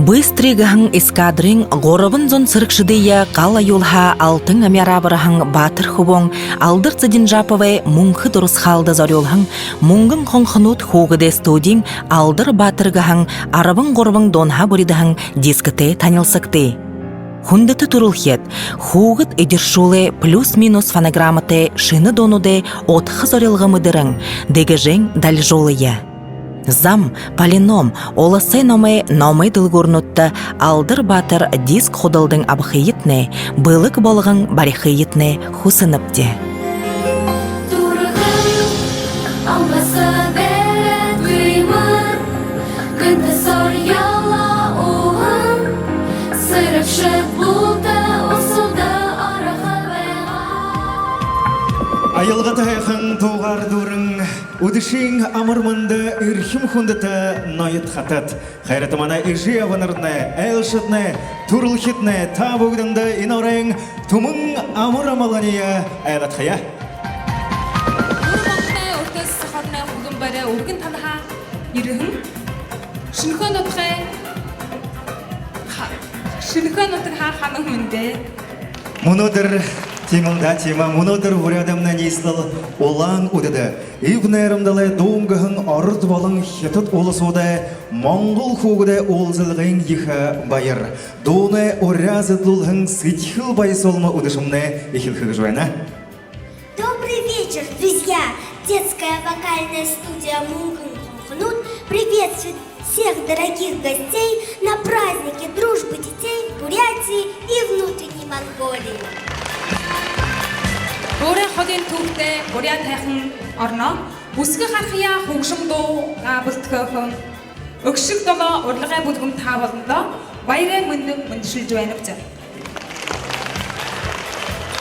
Быстрый гахан эскадрин горобын зон сырыкшыдыя кала юлха алтын амярабырахан батыр хубон алдыр ЦИРЕНЖАПОВ мункы дурус халда зорюлхан мунгын хонхнут Хүүгэдэй студин алдыр батыр гахан арабын горобын донха буридахан дискыте танилсыкты. Хундыты турулхет, Хүүгэд эдершуле плюс-минус фонограмматы шыны донуде отхы зорилгымыдырын, дегежен дальжолыя. Зам, полином, оласай номай дылгурнутта алдыр батыр диск ходылдың абхыйытне, былык болғын барихыйытне хусыныпте. Айылға таяқын тоғар дұрын, үдішің амырмынды үрхім хүндіті найыт қатыт. Қайратымана ежі аванырны, әлшітні, тұрылхетні, табуғдыңды инорың, тұмың амыр амалания айлат қая. Үрмақны өртіз сақарны ұлым бәрі өргін таныға ерігін. Шынқан отыға қаның мүнді. Мұнудыр Тимылда тема мұнудыр Буряадымнан естіл олаң өдеді. найрамдалай доңғығын арыд балың хетіт олысуды Моңғол Хүүгэдэй олзылғын ехі байыр. Доны оразыдлылғын сытхыл байсолмы өдішімні ехілхі жуайна. Добрый вечер, друзья! Детская вокальная студия МУНКУЕВА приветствует всех дорогих гостей на празднике дружбы детей в Бурятии и внутренней Монголии. Өөрийн хотын төвдөө Буряад хайхан орно. Бүсгэх хархия хөгшин дуу габэлтгэхөн. Өгшиг долоо урлагай бүлгэм та болондоо баярын мэндшилж байна гэж.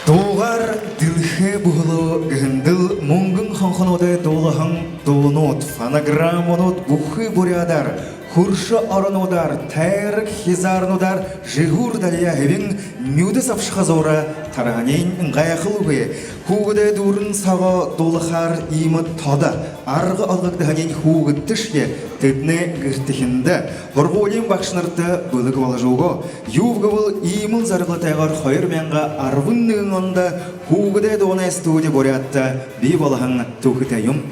Доғар дилхе бұғылы гінділ мұңгын ханхануды доғыған доғынуд, фонограммануд бұқы Буряадар, хұршы арынудар, тайрық хизарынудар, жығур далия хевін мүді сапшықазора тарағанен ғайақылығы. Хүүгэдэй дұрын саға долықар имы тада, арғы алғықдығанен Хүүгэдтішке тетіне гіртіхінді. Ғырғолен бақшынырды бұлығы балы жоғы. Ювғы бұл имыл зарғылы тайғар қойыр мәнға арвынның онда Хүүгэдэй доғынай студия Буряадта бей болығын тұқытайым.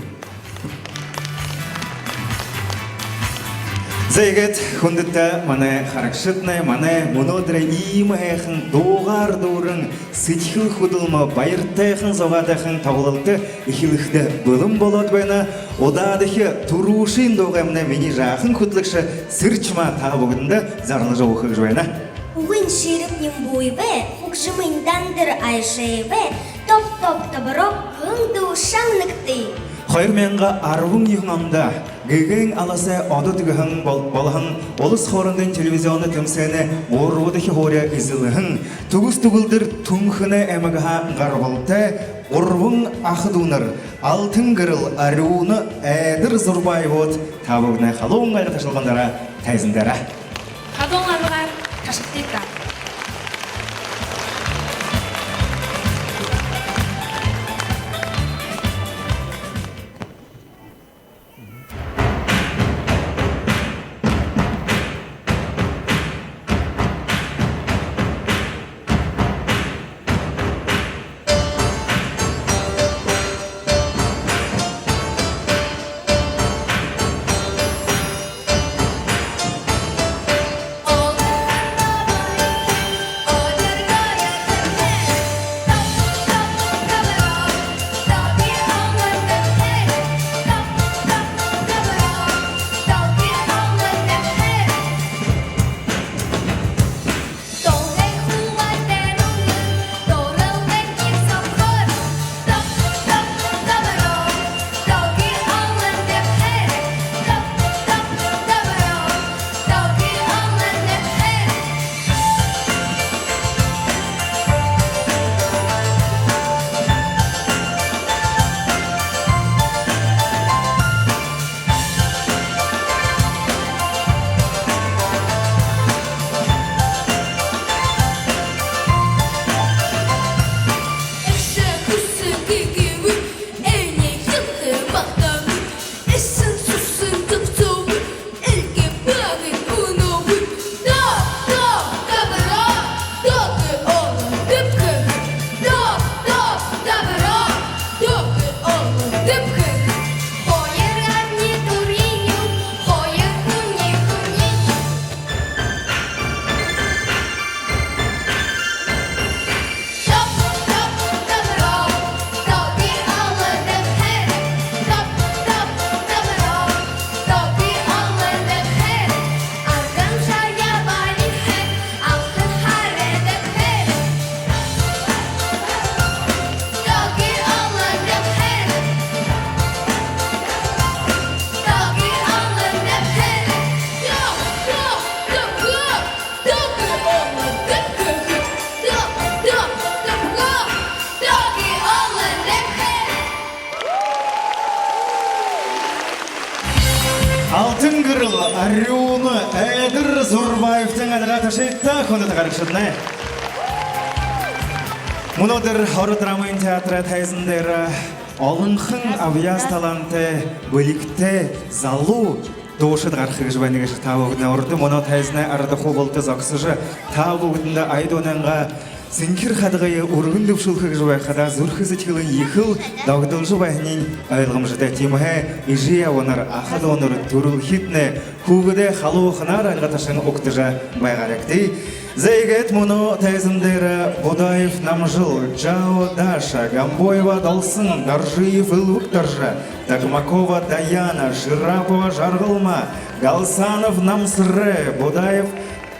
Зайгет хундыта мане харакшытны, мане мұнодыры имы әйхін доғар дұрын сытхыл худылма байыртайхын зоғадайхын тағылылды ихиліхді бұлым болады байна. Одадығы тұрушын доғамына мені жақын құтлықшы сырчма табығында зарлы жоғықы жойна. Уын шеріп нембойбе, хукшымын дандыр айшайбе, топ-топ-табырок ғыңды шаңнықты. Қайырменға арвың еғіңамда, гейгейң аласы адыдығың балығың, олыс хоорондын телевизионы түмсені орудығы хория изілігің, түгіс-түгілдір түңхіні әміғіға ғарбылты, орвың ақыдуыныр, алтын ғырыл арыуыны әдір зұрбай от, табығына қалуын ғайғы ташылғандара тәйзіндері. Қалуын алығар ташықтейді. алтын кырыл Оюна Эдир Зурбаевтың адыға ташитта күнді тағарықшыдны. Мұнодыр хоры драмын театры тайзындары Олынхын авияз таланты бөлікті залу Дошы дағарқығы жібәнеге шық табығына ұрды. Мұны тайзына арады қобылты зақсыжы табығында айдонанға Зинкир хадгая ургындып шулхыг жубай хада зурхызы тилын ехыл дагдыл жубайнин айлгым жыда тимхэ ижия онар ахад онар турул хитне Хүүгэдэй халуухнар айлгаташын уктыжа байгаректи Зайгет муну тайзымдайра Будаев намжыл Джао Даша Гамбоева Далсын Даржиев Илвук Даржа Такмакова Даяна Ширапова Жаргылма Галсанов Намсыры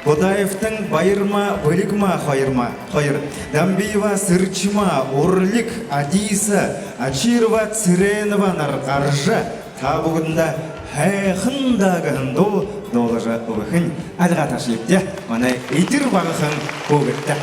Будаевтың байырма, бөлікма, қойыр. Дамбиева Сырчма, Урлик, Адиса, Ачирова, Циренова, Нарқаржа, табығында хәйхындағынду долыжа ұғын әлға ташылыпте, оны итір бағықын көгітті.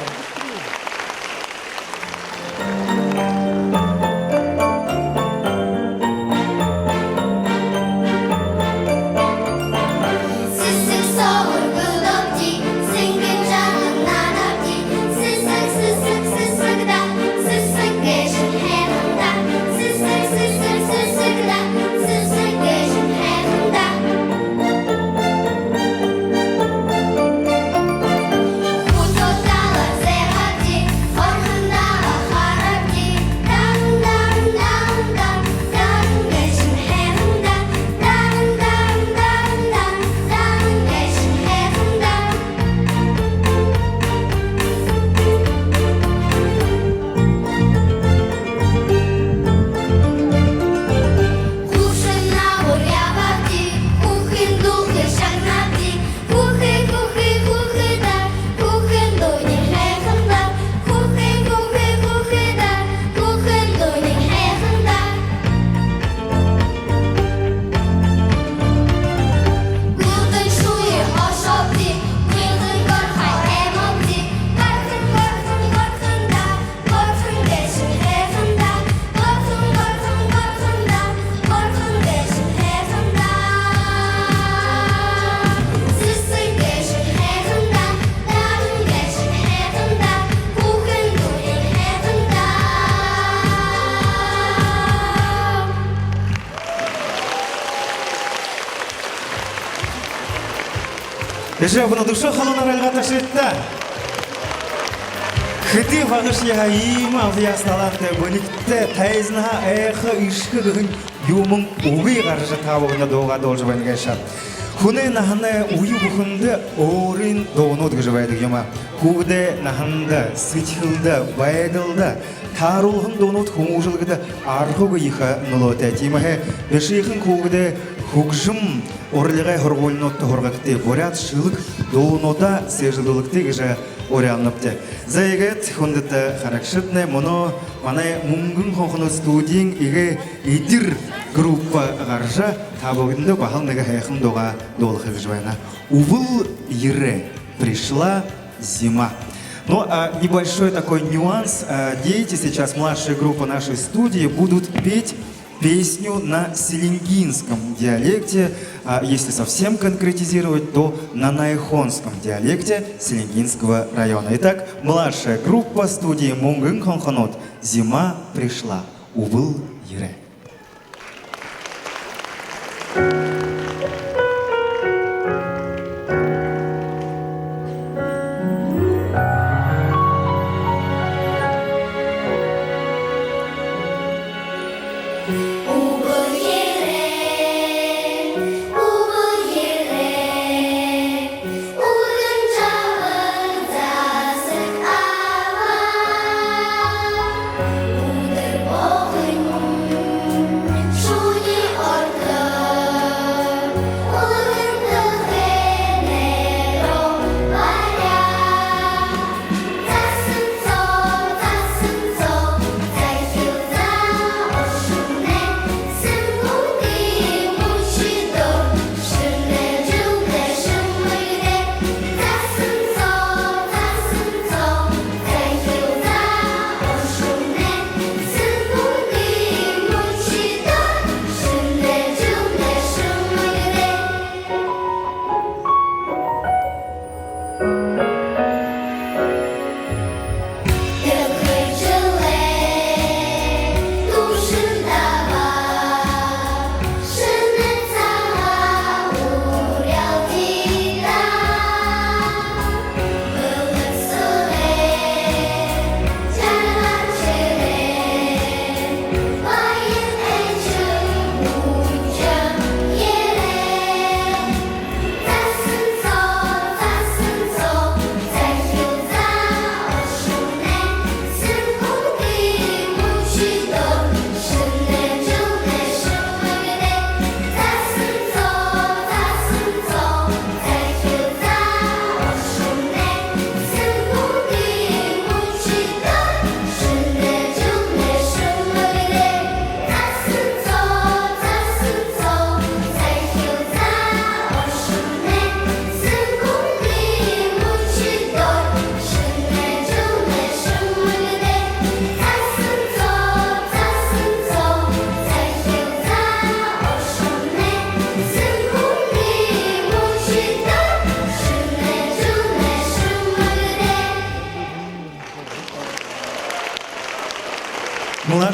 Бұны душы қалуына рәлға ташетті. Хыты бағыш еға ема авияз таланты бөлікті тайзынаға әйқы үшкі күгін юмың ұғы қаржы табығына доға должы бәнге шар. Хуны наханы уйу бұхынды орын доғыны өтгі байды ема. Хүүгэдэй наханды, сычхылды, байдылды, тарулғын доғыны өт хуңужылғыды арғығы еға нұлы өт әтімі. Бешейхін Хүүгэдэй Хугжым орлығай хорғолынотты хорғақты Буряад шылық доунота сежілділікті кежі орянлыпты. Зайгет хүндіті харакшытны мұны манай мұңгын қоқыны студияң еге идір группа ғаржа табығынды бағалныға хайқын доға долықы жывайна. Увыл ере пришла зима. Но небольшой такой нюанс. Дети сейчас, младшая группа нашей студии, будут петь песню на селенгинском диалекте, а если совсем конкретизировать, то на найхонском диалекте Селенгинского района. Итак, младшая группа студии Мунгын Хонхонот «Зима пришла». Увыл ере. Ой,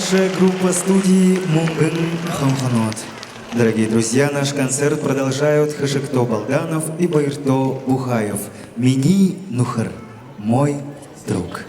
старшая группа студии «Мунгын Хонхонот». Дорогие друзья, наш концерт продолжают Хашикто Балданов и Байырто Бухаев. Мини Нухар, мой друг.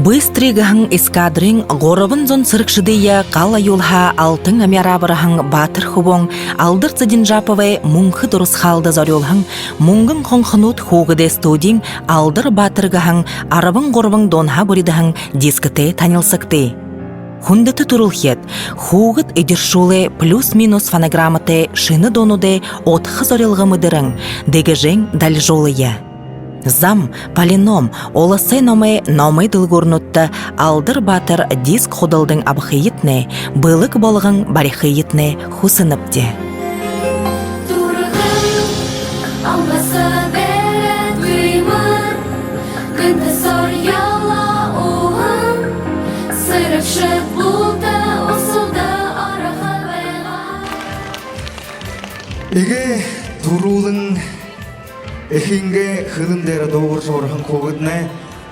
Быстрыгаһың эскадрың горобын зон сырыкшыдыя кала юлха алтын амярабыраһың батыр хубоң алдыр ЦЫРЕНЖАПОВ мунхы дурус халда зорюлхың мунгын хонхонут Хүүгэдэй студиң алдыр батыргаһың арабын горобын донха буридахың дискыте танилсыкты. Хундыты турулхет, Хүүгэд эдершуле плюс-минус фонограмматы шыны донуде отхы зорилгымыдырың, дегежең дальжолыя. Зам, полином, оласай номай дылгурнутта алдыр батыр диск ходылдың абхыйытне, былык болғың барихыйытне хусыныпте. Эге турулың эхинге хылымдері доғыр жорғын қоғытны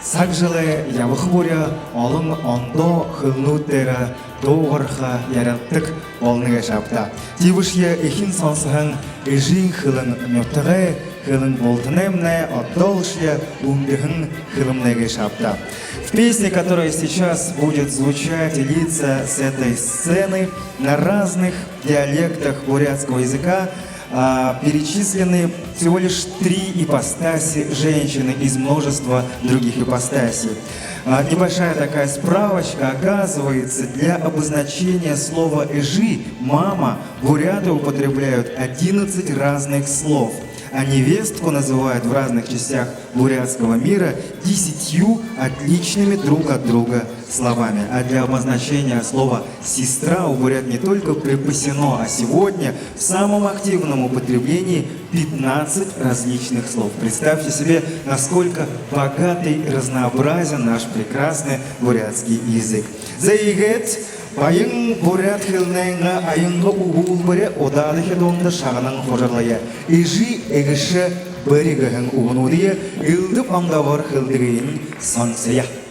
сақжылы явықы боря олың ондо хылнуттері доғырға яраттық олныға шапта. Тивышия эхин сонсығын эжин хылын мөптіғі хылын болтынемне отдолшия умдыхын хылымныға шапта. В песне, которая сейчас будет звучать и литься с этой сцены на разных диалектах бурятского языка, перечислены всего лишь 3 ипостаси женщины из множества других ипостасей. Небольшая такая справочка, оказывается, для обозначения слова «эжи» «мама» буряты употребляют 11 разных слов. а невестку называют в разных частях бурятского мира 10 отличными друг от друга словами. А для обозначения слова «сестра» у бурят не только припасено, а сегодня в самом активном употреблении 15 различных слов. Представьте себе, насколько богатый и разнообразен наш прекрасный бурятский язык. Заигет, байын бурят хилнайна айынғы угул бірі одады хедонды шағының қожарлая. Ижи эгіші бірігіхін уғынудия үлдіп аңдавар хилдігейін сонсия. Буряад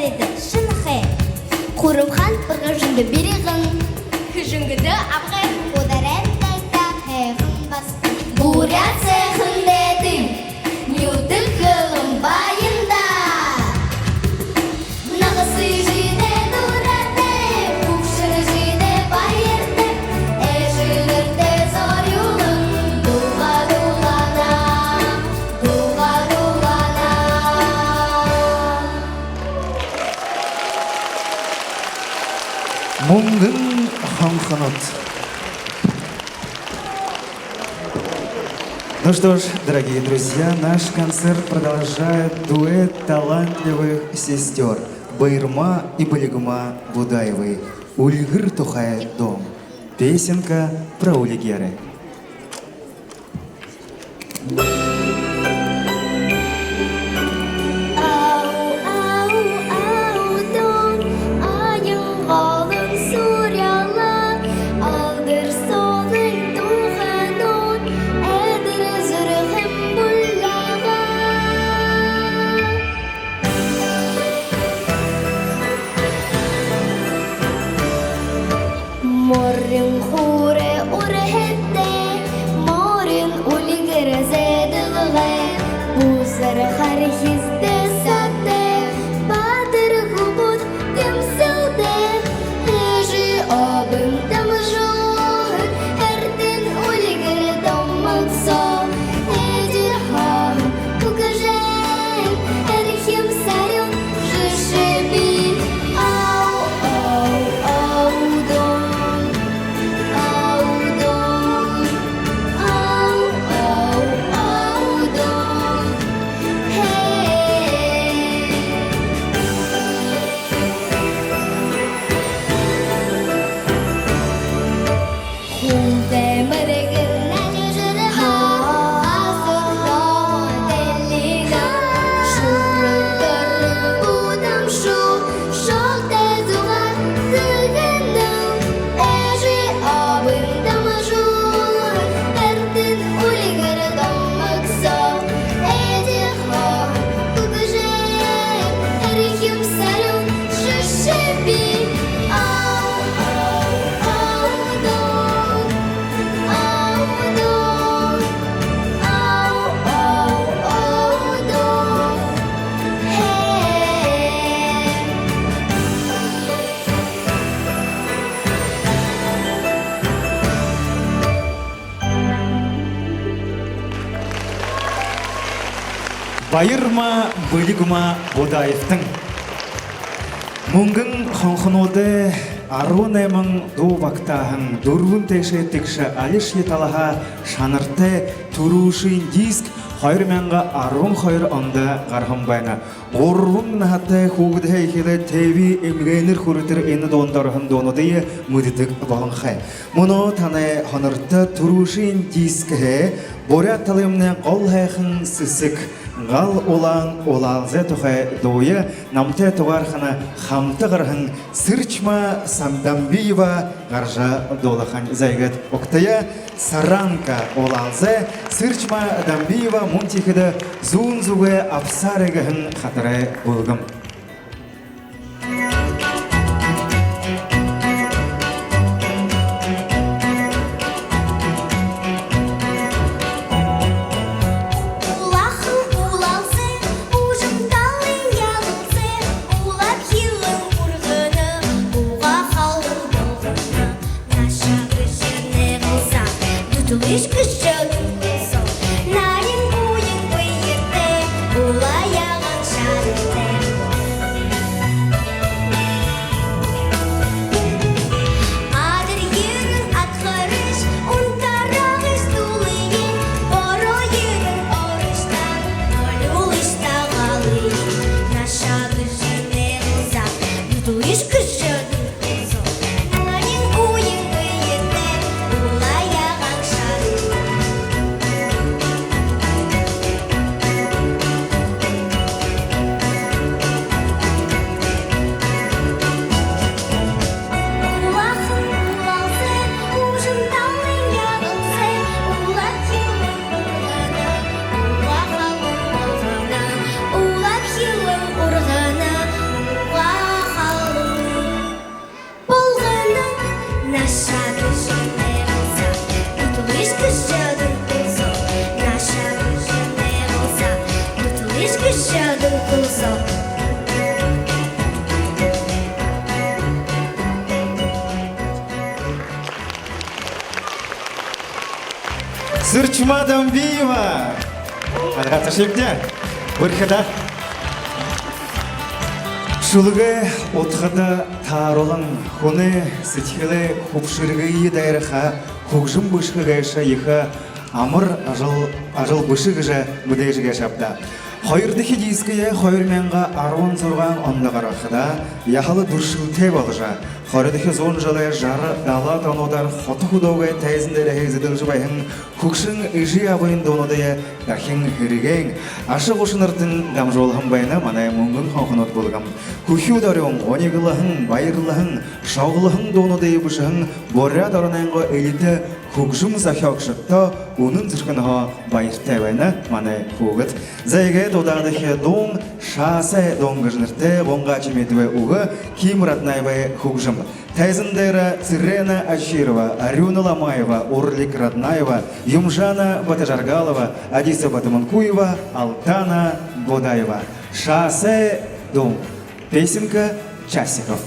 бәреді шынықы. Құрымхан бірғажынды береғін, күжінгіді абғай қодарән тайта қайғын басты. Буряд цехіндедім, нютік ғылым байында. Нағысы жиде дұрады, күпшір жиде байырды. Әжілірді зор юлын, дуға дуғана, дуға дуғана. Мунгын ханханот. Ну что ж, дорогие друзья, наш концерт продолжает дуэт талантливых сестер Байырма и Балигума Будаевой. Ульгыр тухай дом. Песенка про улигеры. Morgen hore orhette, morgen uligere zedilge, buzar harhizde satte, badır gubut temsilde, heji abim damjor, herdin uligere dammaksa, hedi ham tukajen, herhim saryon jishebi, au au au don. Байырма Балигума Будаевтың Мунгын ханханоды арун эмің ду бактахын дурвун текше текше алиш еталаға шанырты турушин диск хайрменға арун хайр анда гархам байна. Орвун нахаты Хүүгэдэй хиле теви эмгенер хүртер эни дондархын донодые мудитик баланхай. Муно таны ханырты турушин диск хэ Буряад талымны қол хайхын сысык Гал улан улалзе тухай дуя намте тугархана хамты гархан сырчма самдамбиева гаржа долахан зайгат октая саранка улалзе сырчма дамбиева мунтихида зун зуге апсарегахын хатары булгым. Сырчмадам Биева. Алгаташекте. Буряада. Шулге отхада таролан хоне сетхеле хупшыргы дайраха хugжым бышкы гайша еха амыр ажыл бышыгы жа мүдейжіге шапта. Хайырдыхи дискіе хайырменға арван зорған ондағарақыда яхалы дұршылте балыжа. Хайырдыхи зон жылы жары дала донодар хоты худауға тәйзіндері хейзіділ жыбайын күкшін үжі абайын донодайы дәхін хіріген. Ашы қошыныртын дамжолғын байына манай мұңғын қоқынот болғам. Күхі ударың, онегіліғын, байырлығын, шауғылығын донодайы бұшығын Буряад аранайынғы элиті Хүүгэжим захиогшотто үнэн зэрхэнхо баяртай байна манай хүүгэд. Заягээ дуудагдах дуун шаасай дуун гэж нэртэй гонгач мэдвэ үгэ Кимратнайвэ хүүгэжим. Тайзан дээр Цырена Аширова, Арюна Ламаева, Урлик Раднаева, Юмжана Батажаргалова, Адиса Батамункуева, Алтана Будаева. Шаасай дуун. Песенка часиков.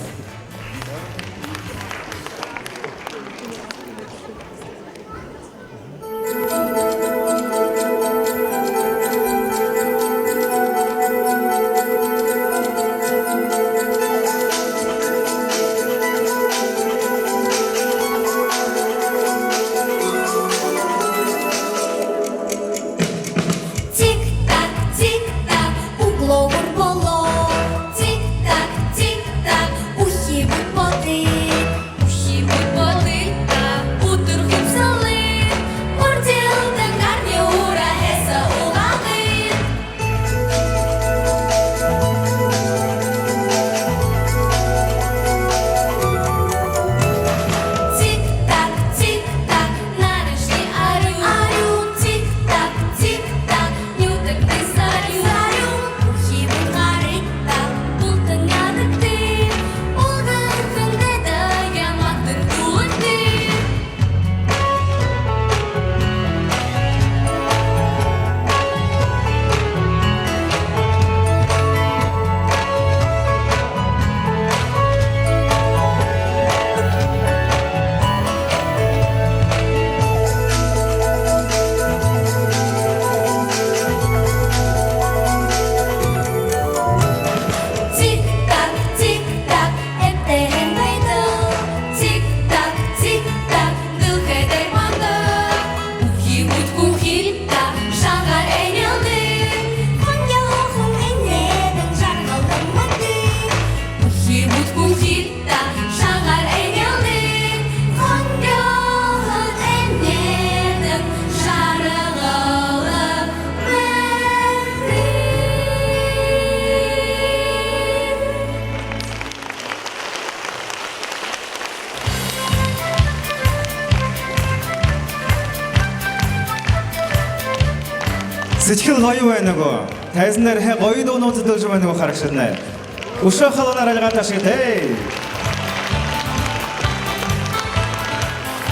Сычхил гойу байнагу. Тайзындар хэ гойу дону зыдылжы байнагу харакшырнай. Уша халанар алға ташытай.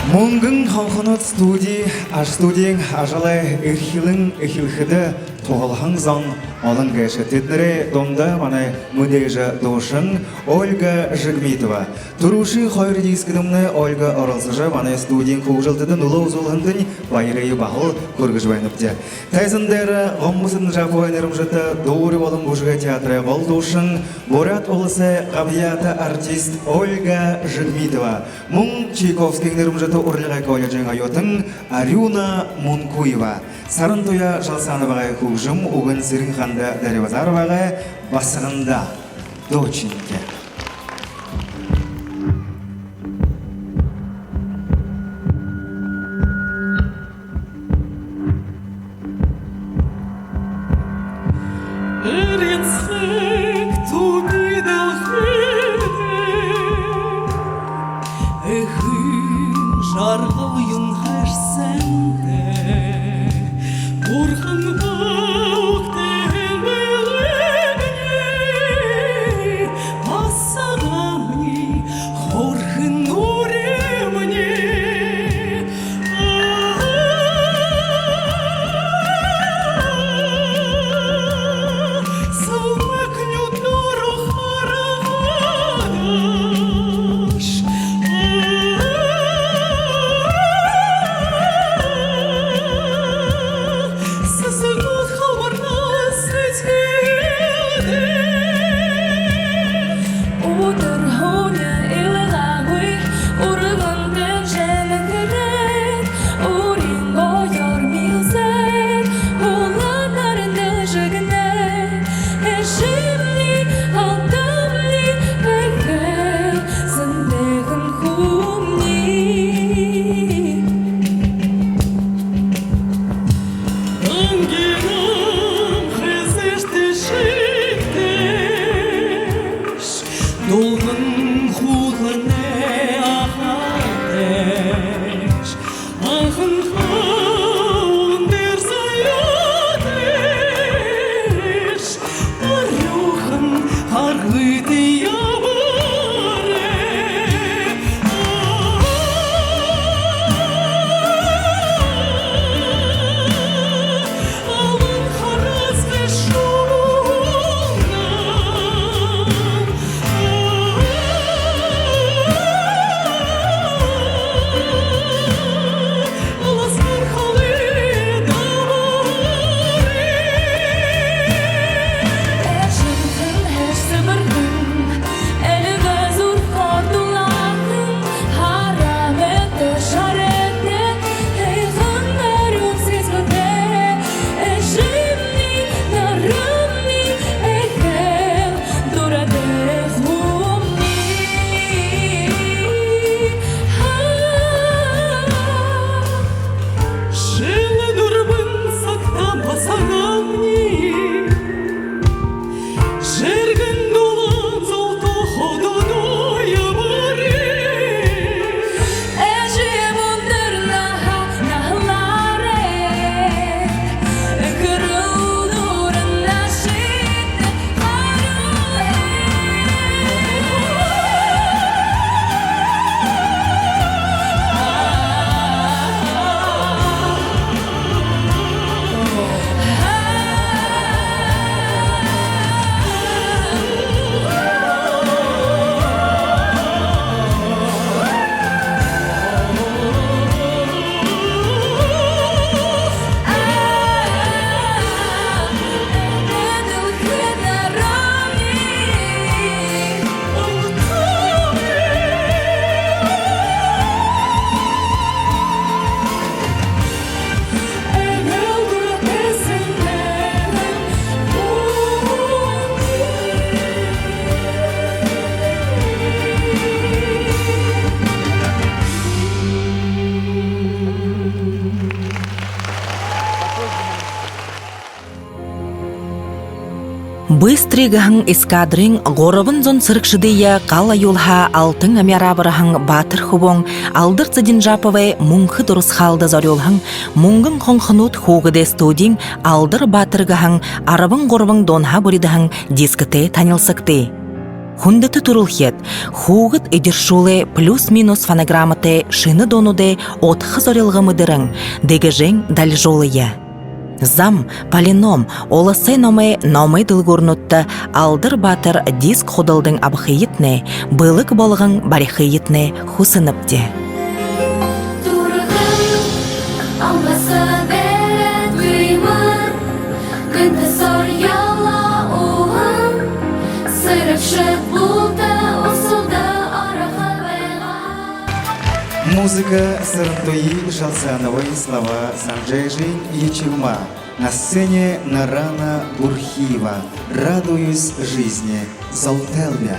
Мұңгын қанқынат студияң ажалай үрхилің эхилхіді тоғылған зан алын гайшы тетнері донда манай мүдейжі дошын Ольга Жигмитова. Туруши хайыр дискідімні Ольга Оралсыжы манай студияң қоғжылтыдың ұлы ұзылғындың байырайы бағыл көргіж байныпты. Тайзындары ғоммысын жапу айнырым жыты доғыры болын бұжыға театры ғол дошын Буряад Уласай артист Ольга Жигмитова. Мұң Чайковскийнерім жыты Урлигай колледжин айотын Арюна МУНКУЕВА Сарантуяа ЖАЛЦАНОВА Хүүгэжим угын СИЛИН БАЗАРОВ басығында дочинке. Бурхан Быстрыгаһың эскадрың горобын зон сырыкшыдыя кала юлха алтын амярабыраһың батыр хубоң алдыр ЦЫРЕНЖАПОВ мунхы дурус халда зорюлхың мунгын хонхнут Хүүгэдэй студиң алдыр батыргаһың арабын горобын донха буридахың дискыте танилсыкты. Хундаты турулхет, Хүүгэд эдершуле плюс-минус фонограмматы шыны донуде отхы зорилгымыдырың, дегежең дальжолыя. Зам, полином, Уласай номы дылгурнутты алдыр батыр диск ходылдың абхыйытне, былык болғың барихыйытне хусыныпте. Музыка Сарантуи ЖАЛЦАНОВА слова Санджей Ячевма. На сцене Нарана Бурхиева. Радуюсь жизни. Золтелмя.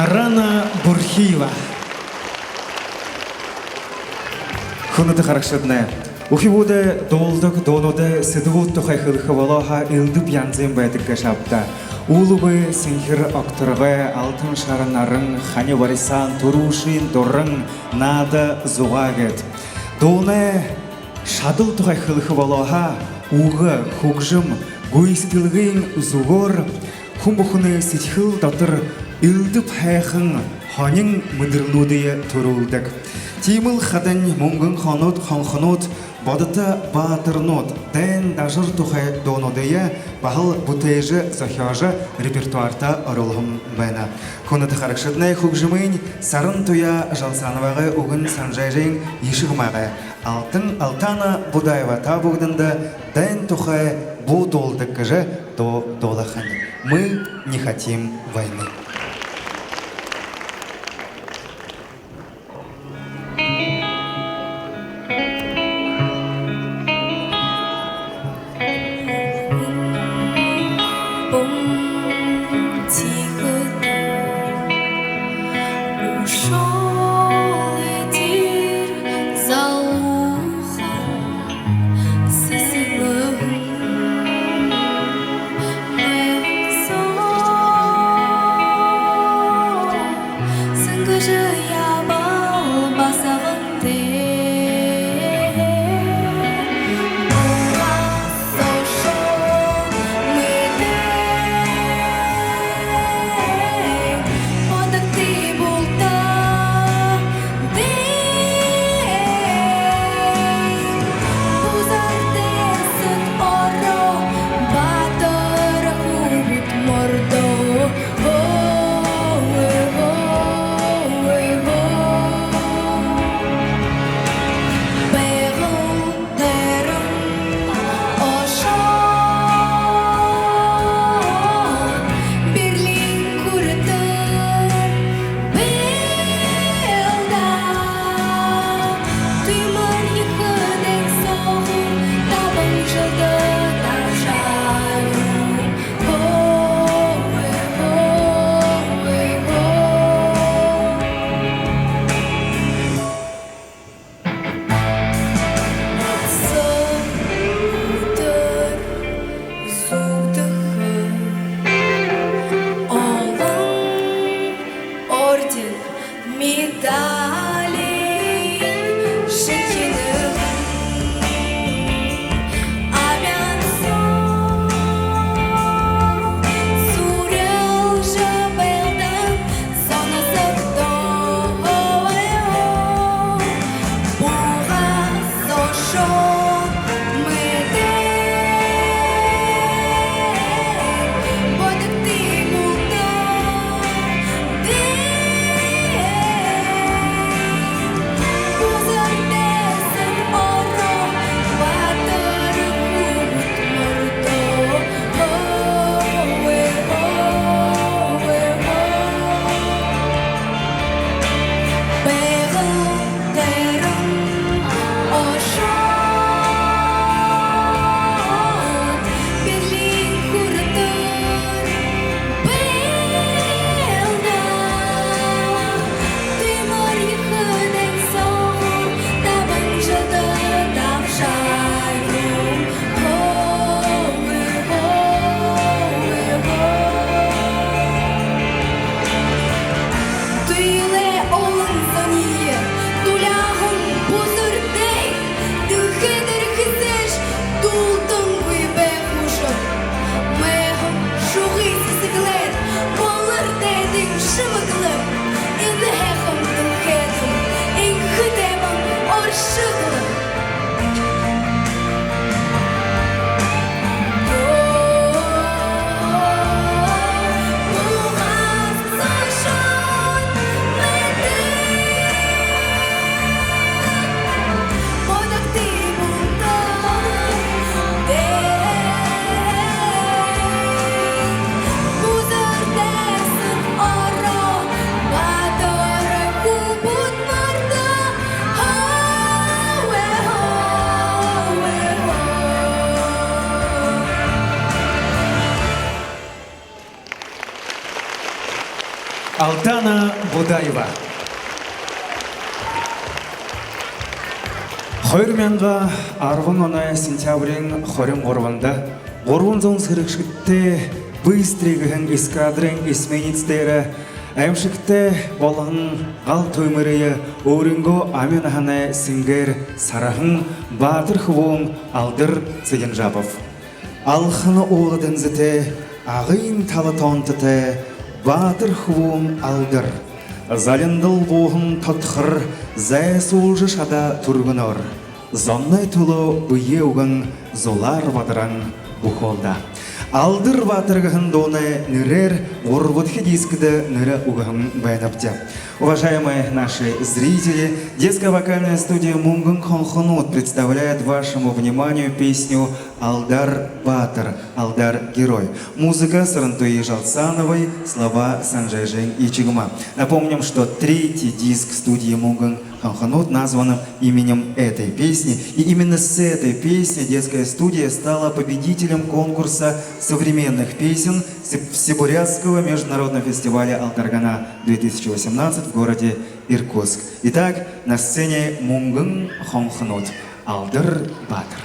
Нарана Бурхиева. Хунуты харакшадны. Ухивуды долдық доноды сыдывуд тухайхылықы волаға илдіп янзен бәдікке шапта. Улыбы сіңхір оқтырғы алтын шарынарын хани варисан турушин дұрын нады зуғагет. Доны шадыл тухайхылықы волаға уғы хугжым гуистылғын зуғыр хумбухыны сетхыл датыр илдіп хайхын ханин мыдырлудыя турулдық. Тимыл хадын мунгын ханут ханханут бадыта батырнот дэн дажыр тухай донодыя бағыл бутейжы захяжы репертуарта орылғым бәна. Хонаты харакшытнай хугжымын Сарантуяа жалцановағы угын санжайжын ешігімағы. Алтын алтана БУДАЕВА табугдында дэн тухай бу долдық кыжы до долахан. Мы не хотим войны. Алтана БУДАЕВА. Хойрменға арвын онай сентябрин хорым орванда орвын зон сырықшытты быстрегіхін эскадрын эсмеництері әмшікті болғын ғал төмірейі орынго аменаханы сингер сарахын батыр хвон алдыр ЦЫРЕНЖАПОВ. Алхыны оғыдын зіті ағын талы тонтыты батыр хвон алдыр. Залындыл боғын тұтқыр зәй солжы шада тұрғыныр. Зоннай тұлы бұйе оғын золар батыран бұқолда. Алдыр батырғын доны нырер орвудхи дискіді ныры уғын байнапте. Уважаемые наши зрители, детская вокальная студия «Мунгун Хонхонут» представляет вашему вниманию песню «Алдар Батыр», «Алдар Герой». Музыка Сарантуяи ЖАЛЦАНОВой, слова Санжайжень и Чигма. Напомним, что третий диск студии «Мунгун Хонхонут» назван именем этой песни. И именно с этой песни детская студия стала победителем конкурса современных песен Всебурятского международного фестиваля «Алтаргана-2018» в городе Иркутск. Итак, на сцене «Мунгун Хонхонут» «Алдар Батыр».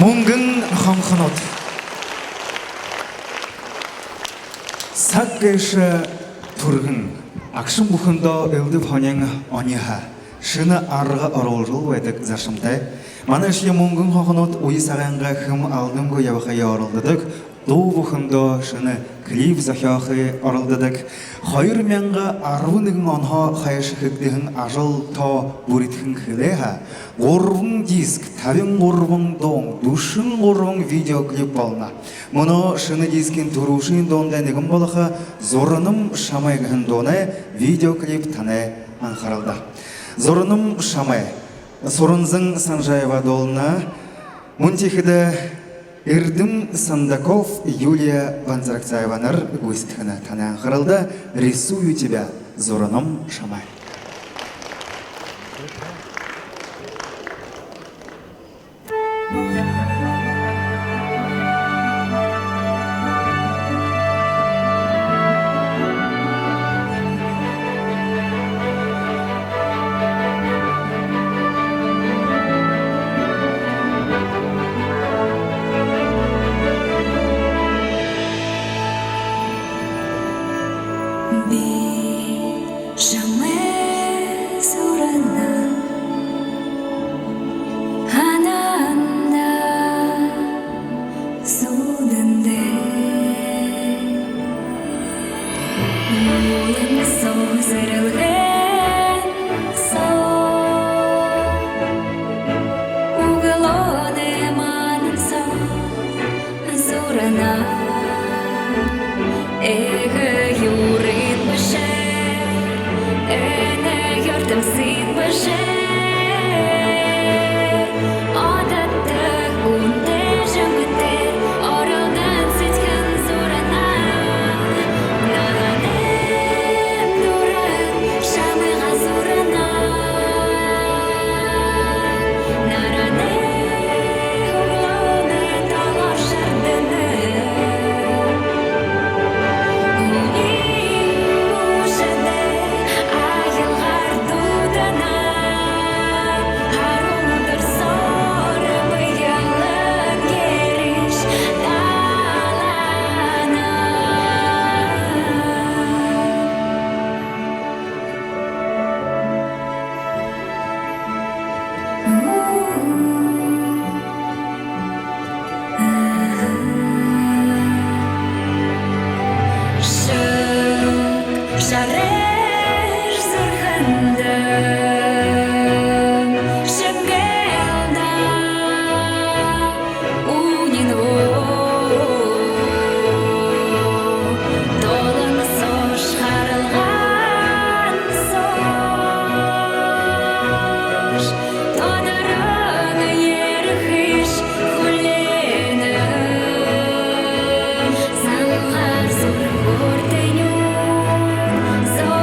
몽근 황헌옷 삭개시 тур근 акшын бухында элди фанен ониха шына арга оролжул ведик зашымтай мана шие 몽근 황헌옷 уи саганга хым алдын го явахай оролдыдык ду бухында шыны клип захиахы оролдыдык хайыр менга арвынын онха хайшы хыгдыхын ажыл то буритхын хылеха горвын диск тавин горвын дон душын горвын видеоклип болна мұны шыны дискин турушын донда негін болаха зорыным шамайгын доны видеоклип таны анхаралда зорыным шамай сорынзың Санжаева долна мунтихиді Эрдым Сандаков Юлия Ванзаракцаеванар гостихана таны анхаралда рисую тебя зорыным шамай. So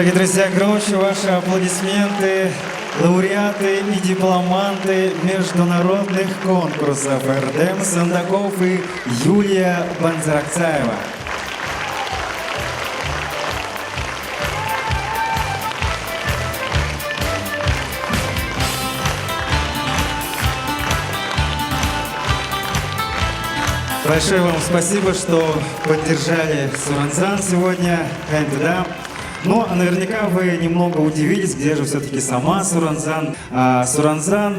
Дорогие друзья, громче ваши аплодисменты. Лауреаты и дипломанты международных конкурсов РДМ Сандаков и Юлия Банзаракцаева. Большое вам спасибо, что поддержали Суранзан сегодня. Но наверняка вы немного удивились, где же все-таки сама Суранзан. Суранзан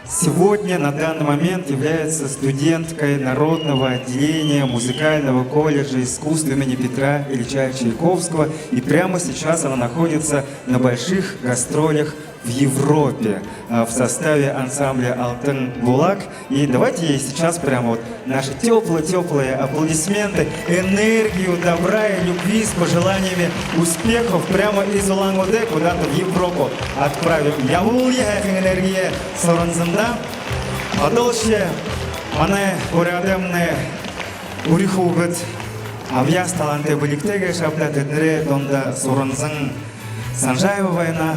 сегодня, на данный момент, является студенткой Народного отделения музыкального колледжа искусств имени Петра Ильича Чайковского. И прямо сейчас она находится на больших гастролях в Европе в составе ансамбля «Алтын Булак». И давайте ей сейчас прямо вот наши теплые аплодисменты, энергию, добра и любви с пожеланиями успехов прямо из Улан-Удэ куда-то в Европу отправим. Явул яхин энергия Суранзанда. А дальше мане бурядемне урихугат авьяс таланты биликтеге шаплатедре донда Суранзан Санжаева война.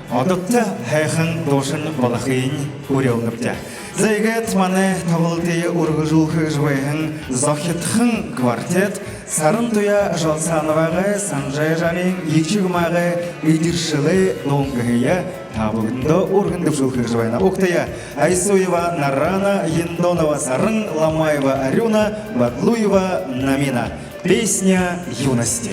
Одотта хайхан дошын балахын урелныртя. Зайгет мане тавылтые ургыжулхы жвайхын захитхын квартет Сарантуяа жалцановага санжай жарин икчигмага идиршылы лонгыгыя табыгында ургындып жылхы жвайна октая Айсуева Нарана Ендонова Сарын Ламаева Оюна Батлуева Намина. Песня юности.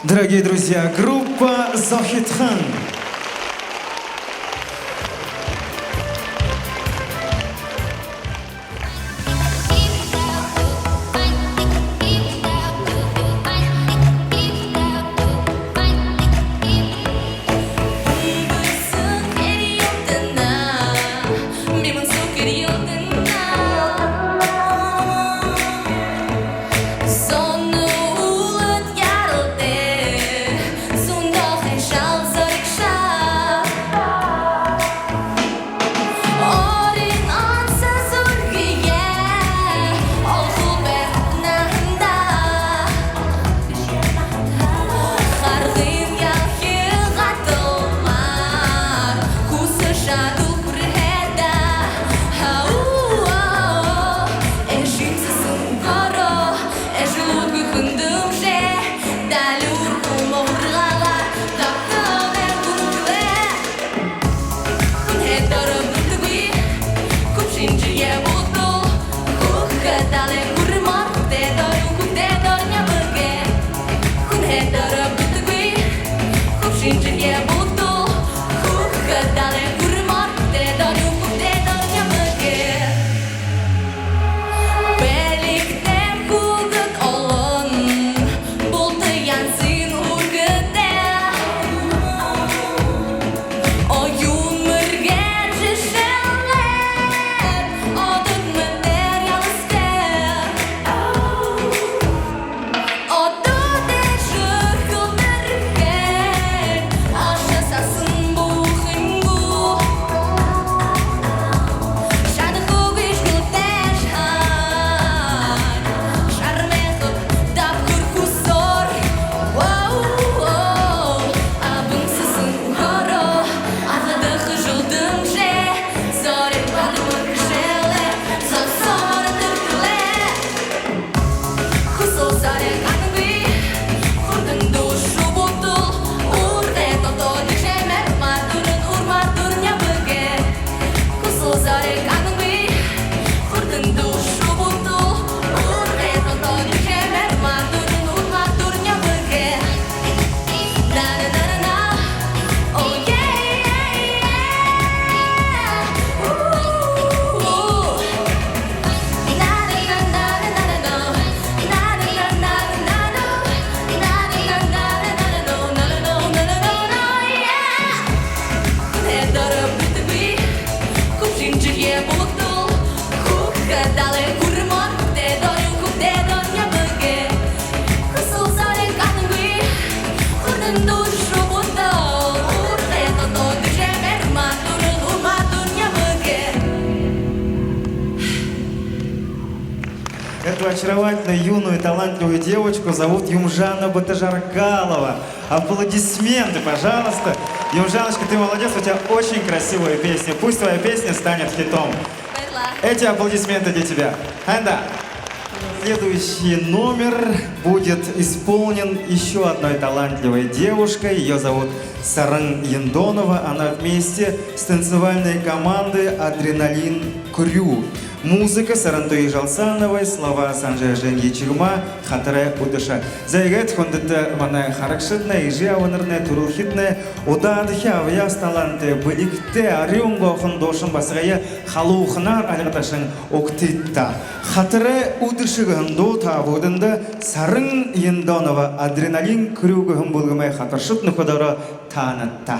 Дорогие друзья, группа Заяатын. Эту очаровательную, юную, талантливую девочку зовут Юмжана Батажаркалова. Аплодисменты, пожалуйста. Юмжаночка, ты молодец, у тебя очень красивая песня. Пусть твоя песня станет хитом. Эти аплодисменты для тебя. Анда. Следующий номер будет исполнен еще одной талантливой девушкой. Ее зовут Саран Яндонова. Она вместе с танцевальной командой «Адреналин Крю». Музыка Сарантуяа Жалцановой, слова Санжая Ечигма, хатаре удыша. Зайгет хондыты мана харакшитне, ижиаванырне, турулхитне, удадыхи авяс таланты, быликте, арюнго хондошын басырая, халухнар алгаташын октитта. Хатаре удышыгынду табудында Саран Яндонова «Адреналин Крюгы» хымбылгымай хатаршытны ходара танытта.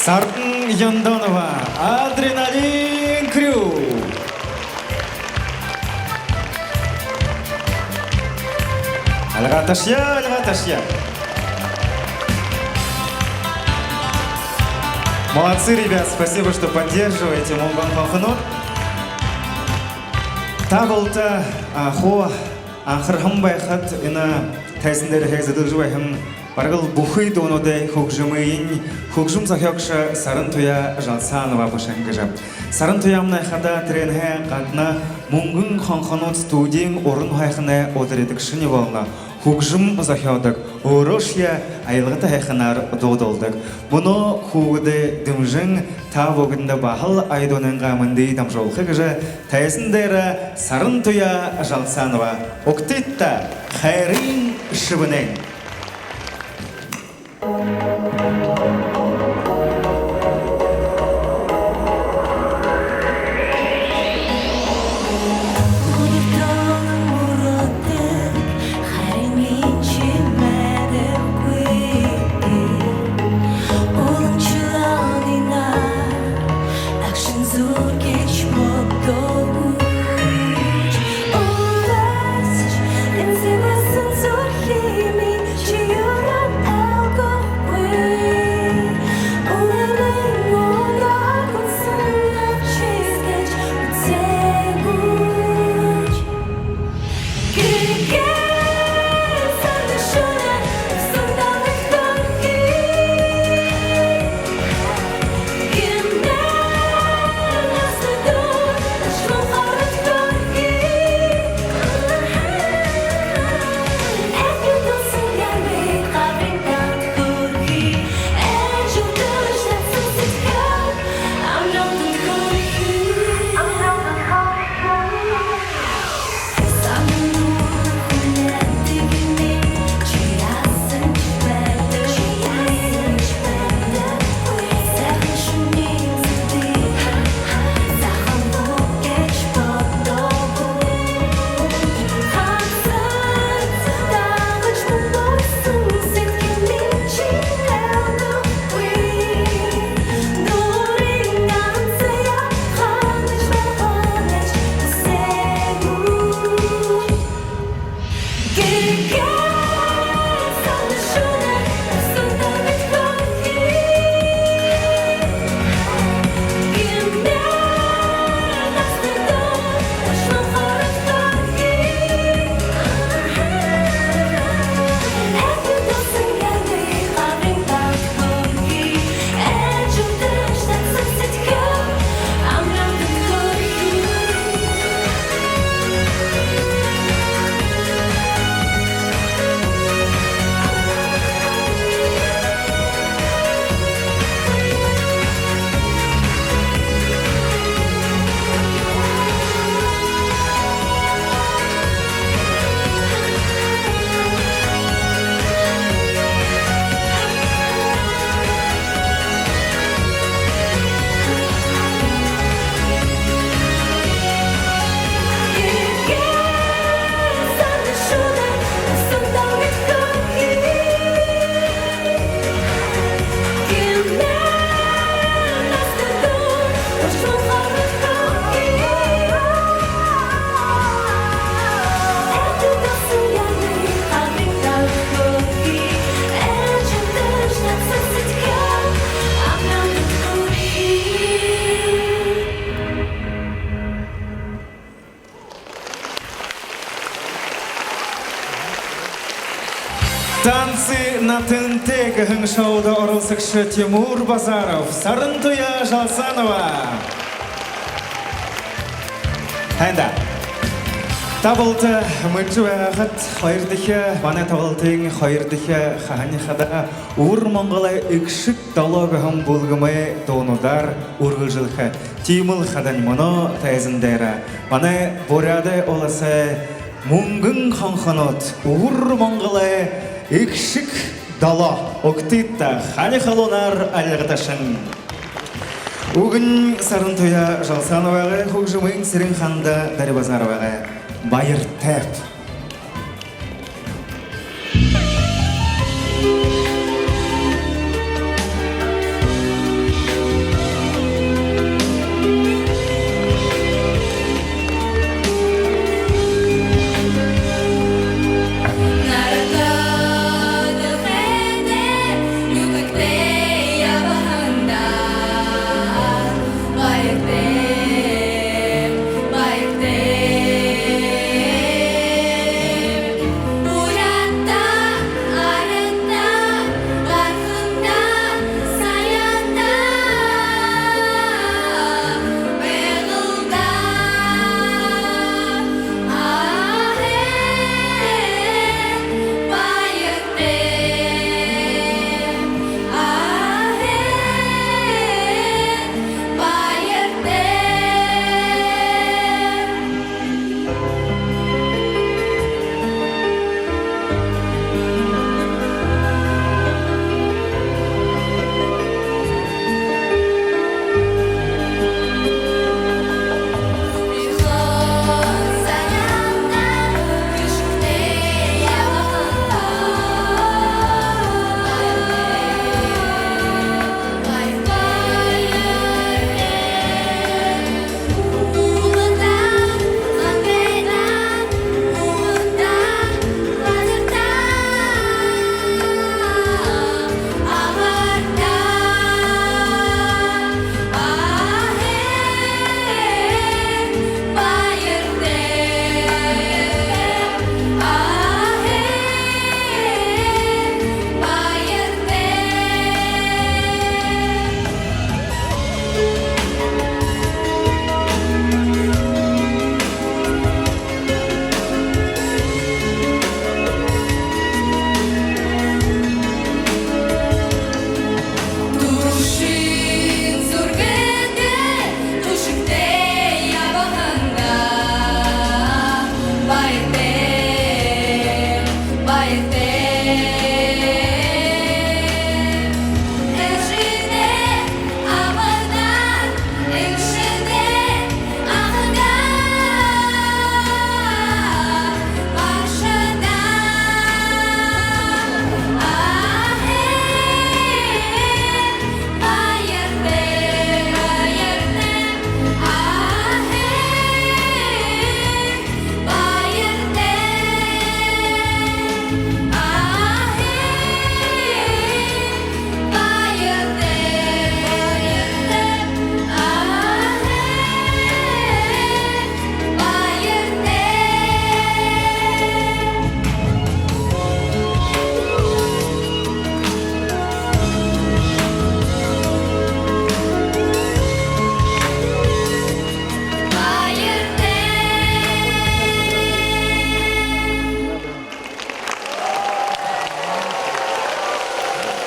Сартын Яндонова, Адреналин Крю. Алгаташья. Молодцы, ребят, спасибо, что поддерживаете Мунгун Хонхонут. Табылта хо ахырхам байхат ина тайсындер хезедил жуайхам баргал бухый доноде хогжумейн хогжум захёкша Сарантуяа ЖАЛЦАНОВА Сарантуяа. Сарантуяамна хада тренхэ кадна Мунгун Хонхонут студийн орын хайхна одредик шыны болна. Хүүгэжим захиодаг өөрөөшья аялгата хайханаар дуудулдаг. Буно хүүгэдэй дэмжин та бүгдэ бахал айдонынга мэнди дамжуулхыг же тайсан дээр Сарантуяа ЖАЛЦАНОВА уктитта хайрын шибнэн. Танцы на ТНТ шоуда орылсыкшы Тимур Базаров, Сарантуяа ЖАЛЦАНОВА. Хэнда. Табылты мүджуағыт хайырдыхе, баны табылтың хайырдыхе хани хада ур монголай икшік дологығым бұлғымай доонудар ургылжылхы. Тимыл хадан мұны тайзындайра. Баны Буряад Уласай Мунгун Хонхонут ур монголай икшік дала октитта хани халонар алгаташын. Угын Сарантуяа ЖАЛЦАНОВАға хогжымын сирин ханда Базароваға байыр тәп.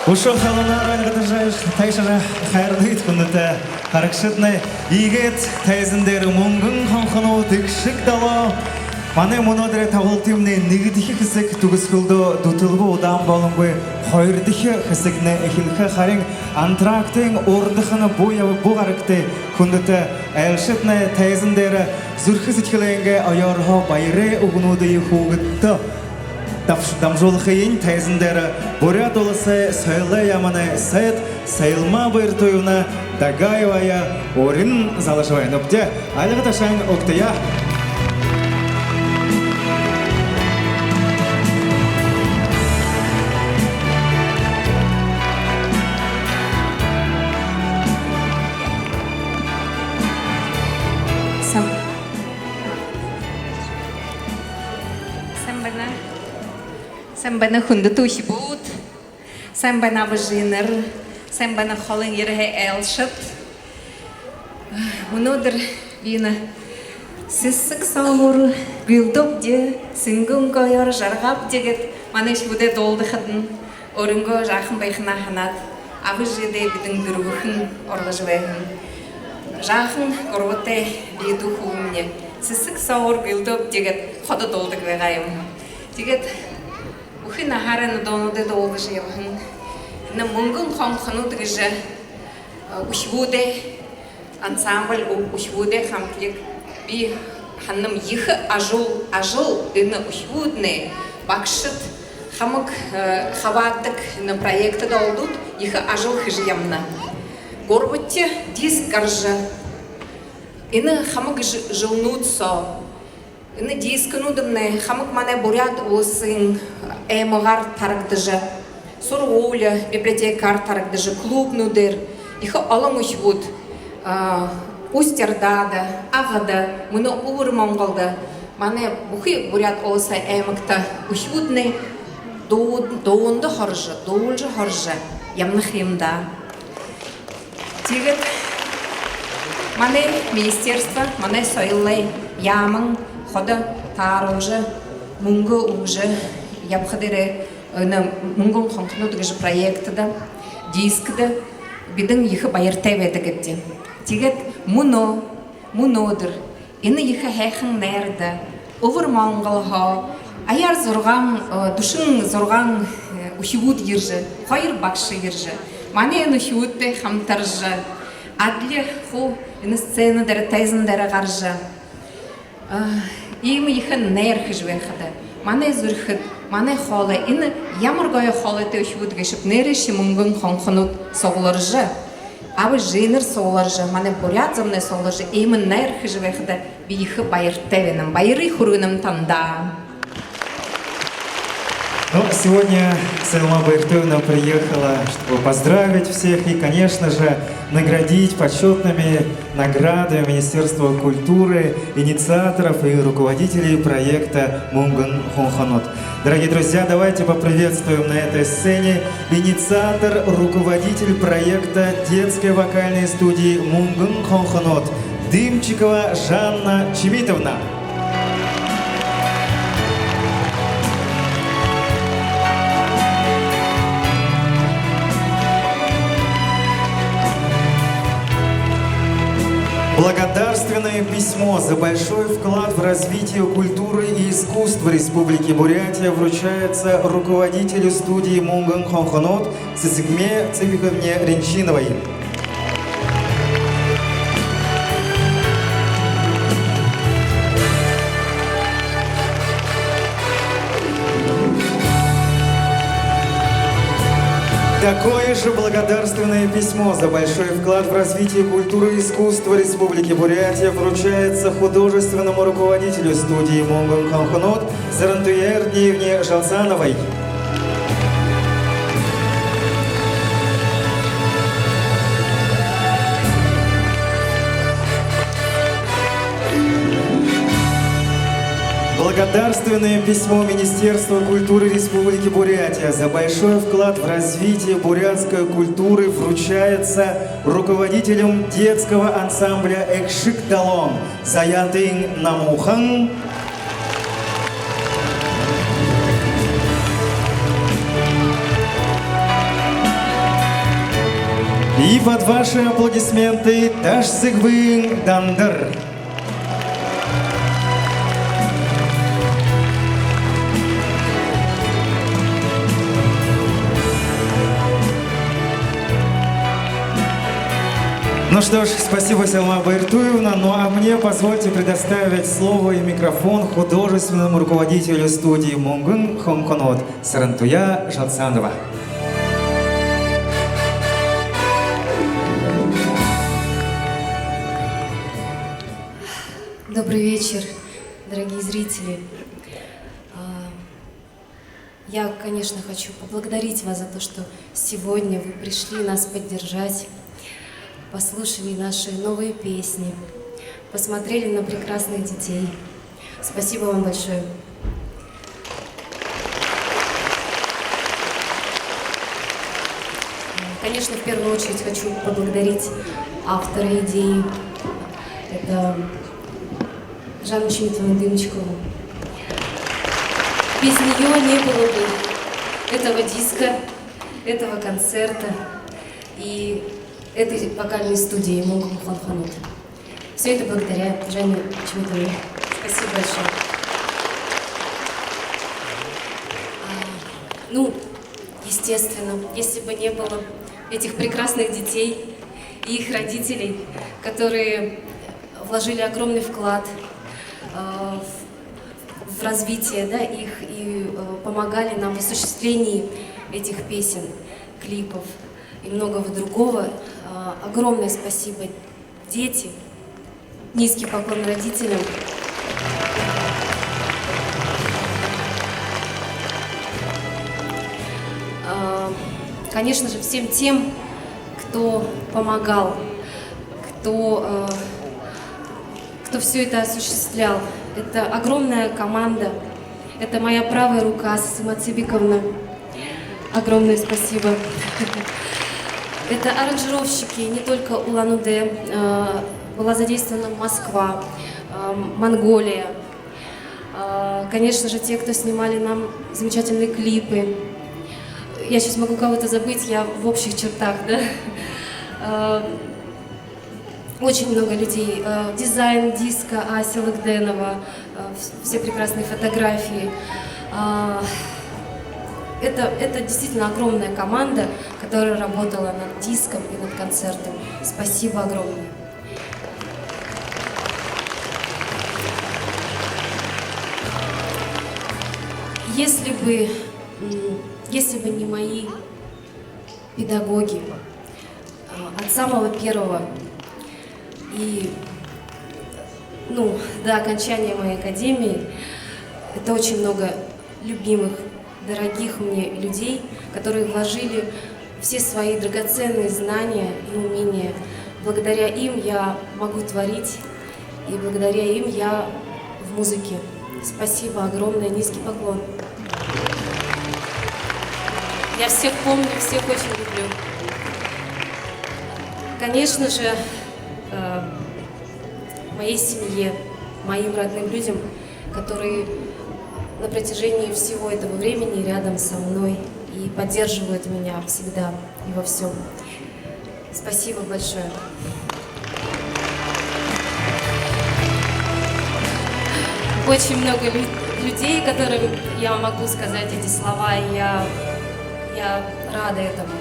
Ушо халанар ангатажай тайшара хайрлыйт күнөтө харакшытны игет тайзындер мунгун хонхоно тикшик дало маны монодре тавылтымны нигдихи хисек тугускулдо дутулбу удан болунгуй хойрдихи хисекне эхилхе харин антрактын ордыхына боябы бугарыкты күнөтө элшытны тайзындер зүрхисичкеленге аярхо байре угунуды Хүүгэдэй Дамжолхайын тайзындары Буряад Уласай Засагай сайт сайылма быртуюна Дагаевая орын залышывай нөпте айлығы ташаң октая. Сэмбэна хүндэтүүш бүүд, сэмбэна вжинэр, сэмбэна холын ерхэ элшэт. Өнөөдөр вина сисэг саур гүлдөбдө сингүн гоёр жаргап дегет манеш бүдэ долдыхадын өрөнгө жахын байхна ханат авжиде бидэн дөрвөхөн оргожвэхэн жахын горвоте биду хүмне сисэг саур гүлдөб дегет ходо долдык вэгайм дегет Ухин ахаран донуде долгыш явхан. На мунгун хонхонут гыжа ушвуде ансамбль ушвуде хамклик би ханным их ажыл ина ушвудне бакшит хамык хаваттык на проекты долдут их ажыл хыжьямна. Горбутте диск гаржа ина хамык жылнутсо ина дискнудымне хамык мане Буряад Уласай эмогар тарагдыжа, сургуля, библиотекар тарагдыжа, клуб нудер, их алам ушвуд, устердада, агада, муно ур монголда, мане бухи Буряад Уласай эмогта ушвудне дуунда харжа, дуулжа харжа, ямнахимда. Тигет мане министерство, мане сойлай, яман, хода таружа, мунго уже ябхадере на мунгон хонхнут гыж проектда дискда бидэн их байртеве дегетти тигет мунодыр ины их хайхан нерда овер монголхо аяр зурган душин зурган ушивуд гирже хайр бакшы гирже мане ны шуутте хамтаржа адли ху ины сцена дер тайзен дер гаржа им их нер хижвехада мане зүрхет мане холы ины ямар гой холы те ушвуд гышып нереши мунгун хонхонут согларжа абы женер согларжа мане бурядзамне согларжа им нер хижвехада би их байртевенам байры хурыным танда. Ну, сегодня Сэлма Байртуевна приехала, чтобы поздравить всех и, конечно же, наградить почетными наградами Министерства культуры, инициаторов и руководителей проекта «Мунгун Хонхонот». Дорогие друзья, давайте поприветствуем на этой сцене инициатор, руководитель проекта детской вокальной студии «Мунгун Хонхонот» ДЫМЧИКОВА Жанна Чимитовна. Благодарственное письмо за большой вклад в развитие культуры и искусства Республики Бурятия вручается руководителю студии «Мунгун Хонхонот» Сэсэгме РИНЧИНОВАЙ. Такое же благодарственное письмо за большой вклад в развитие культуры и искусства Республики Бурятия вручается художественному руководителю студии «Мунгун Хонхонот» Сарантуяа ЖАЛЦАНОВАЙ. Благодарственное письмо Министерства культуры Республики Бурятия за большой вклад в развитие бурятской культуры вручается руководителем детского ансамбля «Экшик-далон» Заяатын НАМУУХАН. И под ваши аплодисменты Дашзэгбын ДАНДАР. Ну что ж, спасибо, Селма Баиртуевна. Ну а мне позвольте предоставить слово и микрофон художественному руководителю студии МУНКУЕВА Сарантуяа ЖАЛЦАНОВА. Добрый вечер, дорогие зрители. Я, конечно, хочу поблагодарить вас за то, что сегодня вы пришли нас поддержать, послушали наши новые песни, посмотрели на прекрасных детей. Спасибо вам большое. Конечно, в первую очередь хочу поблагодарить автора идеи. Это Жанну ДЫМЧИКОВу. Без нее не было бы этого диска, этого концерта и этой вокальной студии МУНКУЕВА. Все это благодаря Жанне ДЫМЧИКОВой. Спасибо большое. Ну, естественно, если бы не было этих прекрасных детей и их родителей, которые вложили огромный вклад в развитие, да, их и помогали нам в осуществлении этих песен, клипов и многого другого. Огромное спасибо, дети, низкий поклон родителям. Конечно же, всем тем, кто помогал, кто все это осуществлял. Это огромная команда. Это моя правая рука, Сысыма Цибиковна. Огромное спасибо. Это аранжировщики не только Улан-Удэ, была задействована Москва, Монголия. Конечно же, те, кто снимали нам замечательные клипы. Я сейчас могу кого-то забыть, я в общих чертах, да? Очень много людей. Дизайн диска Ася, ЛЫГДЕНОВА, все прекрасные фотографии. Это действительно огромная команда, которая работала над диском и над концертом. Спасибо огромное. Если бы не мои педагоги от самого первого и до окончания моей академии, это очень много любимых, дорогих мне людей, которые вложили все свои драгоценные знания и умения. Благодаря им я могу творить, и благодаря им я в музыке. Спасибо огромное, низкий поклон. Я всех помню, всех очень люблю. Конечно же, моей семье, моим родным людям, которые на протяжении всего этого времени рядом со мной и поддерживают меня всегда и во всем. Спасибо большое. Очень много людей, которым я могу сказать эти слова, и я рада этому.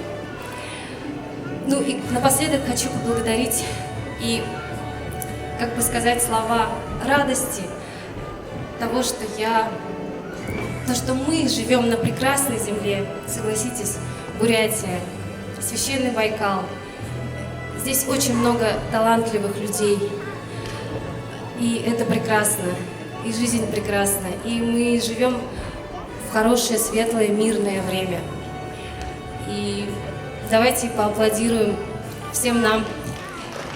Ну и напоследок хочу поблагодарить и, как бы сказать, слова радости того, что мы живем на прекрасной земле, согласитесь, Бурятия, священный Байкал. Здесь очень много талантливых людей, и это прекрасно, и жизнь прекрасна, и мы живем в хорошее, светлое, мирное время. И давайте поаплодируем всем нам.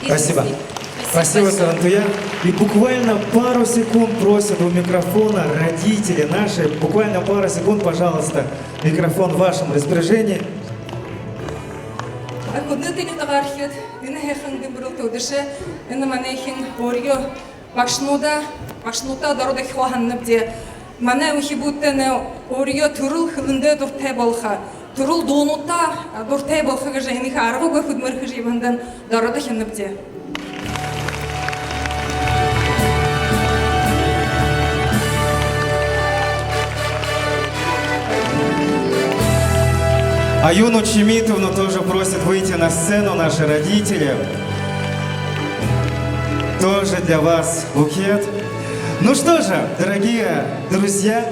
Спасибо. Спасибо, Сарантуяа. И буквально пару секунд просят у микрофона родители наши. Буквально пару секунд, пожалуйста, микрофон в вашем распоряжении. турул дуунутта дуртай болхага жайны аргы көфүдмөр хижибандан дорода хиннипте. Аюну Чемитовну тоже просят выйти на сцену наши родители. Тоже для вас букет. Ну что же, дорогие друзья,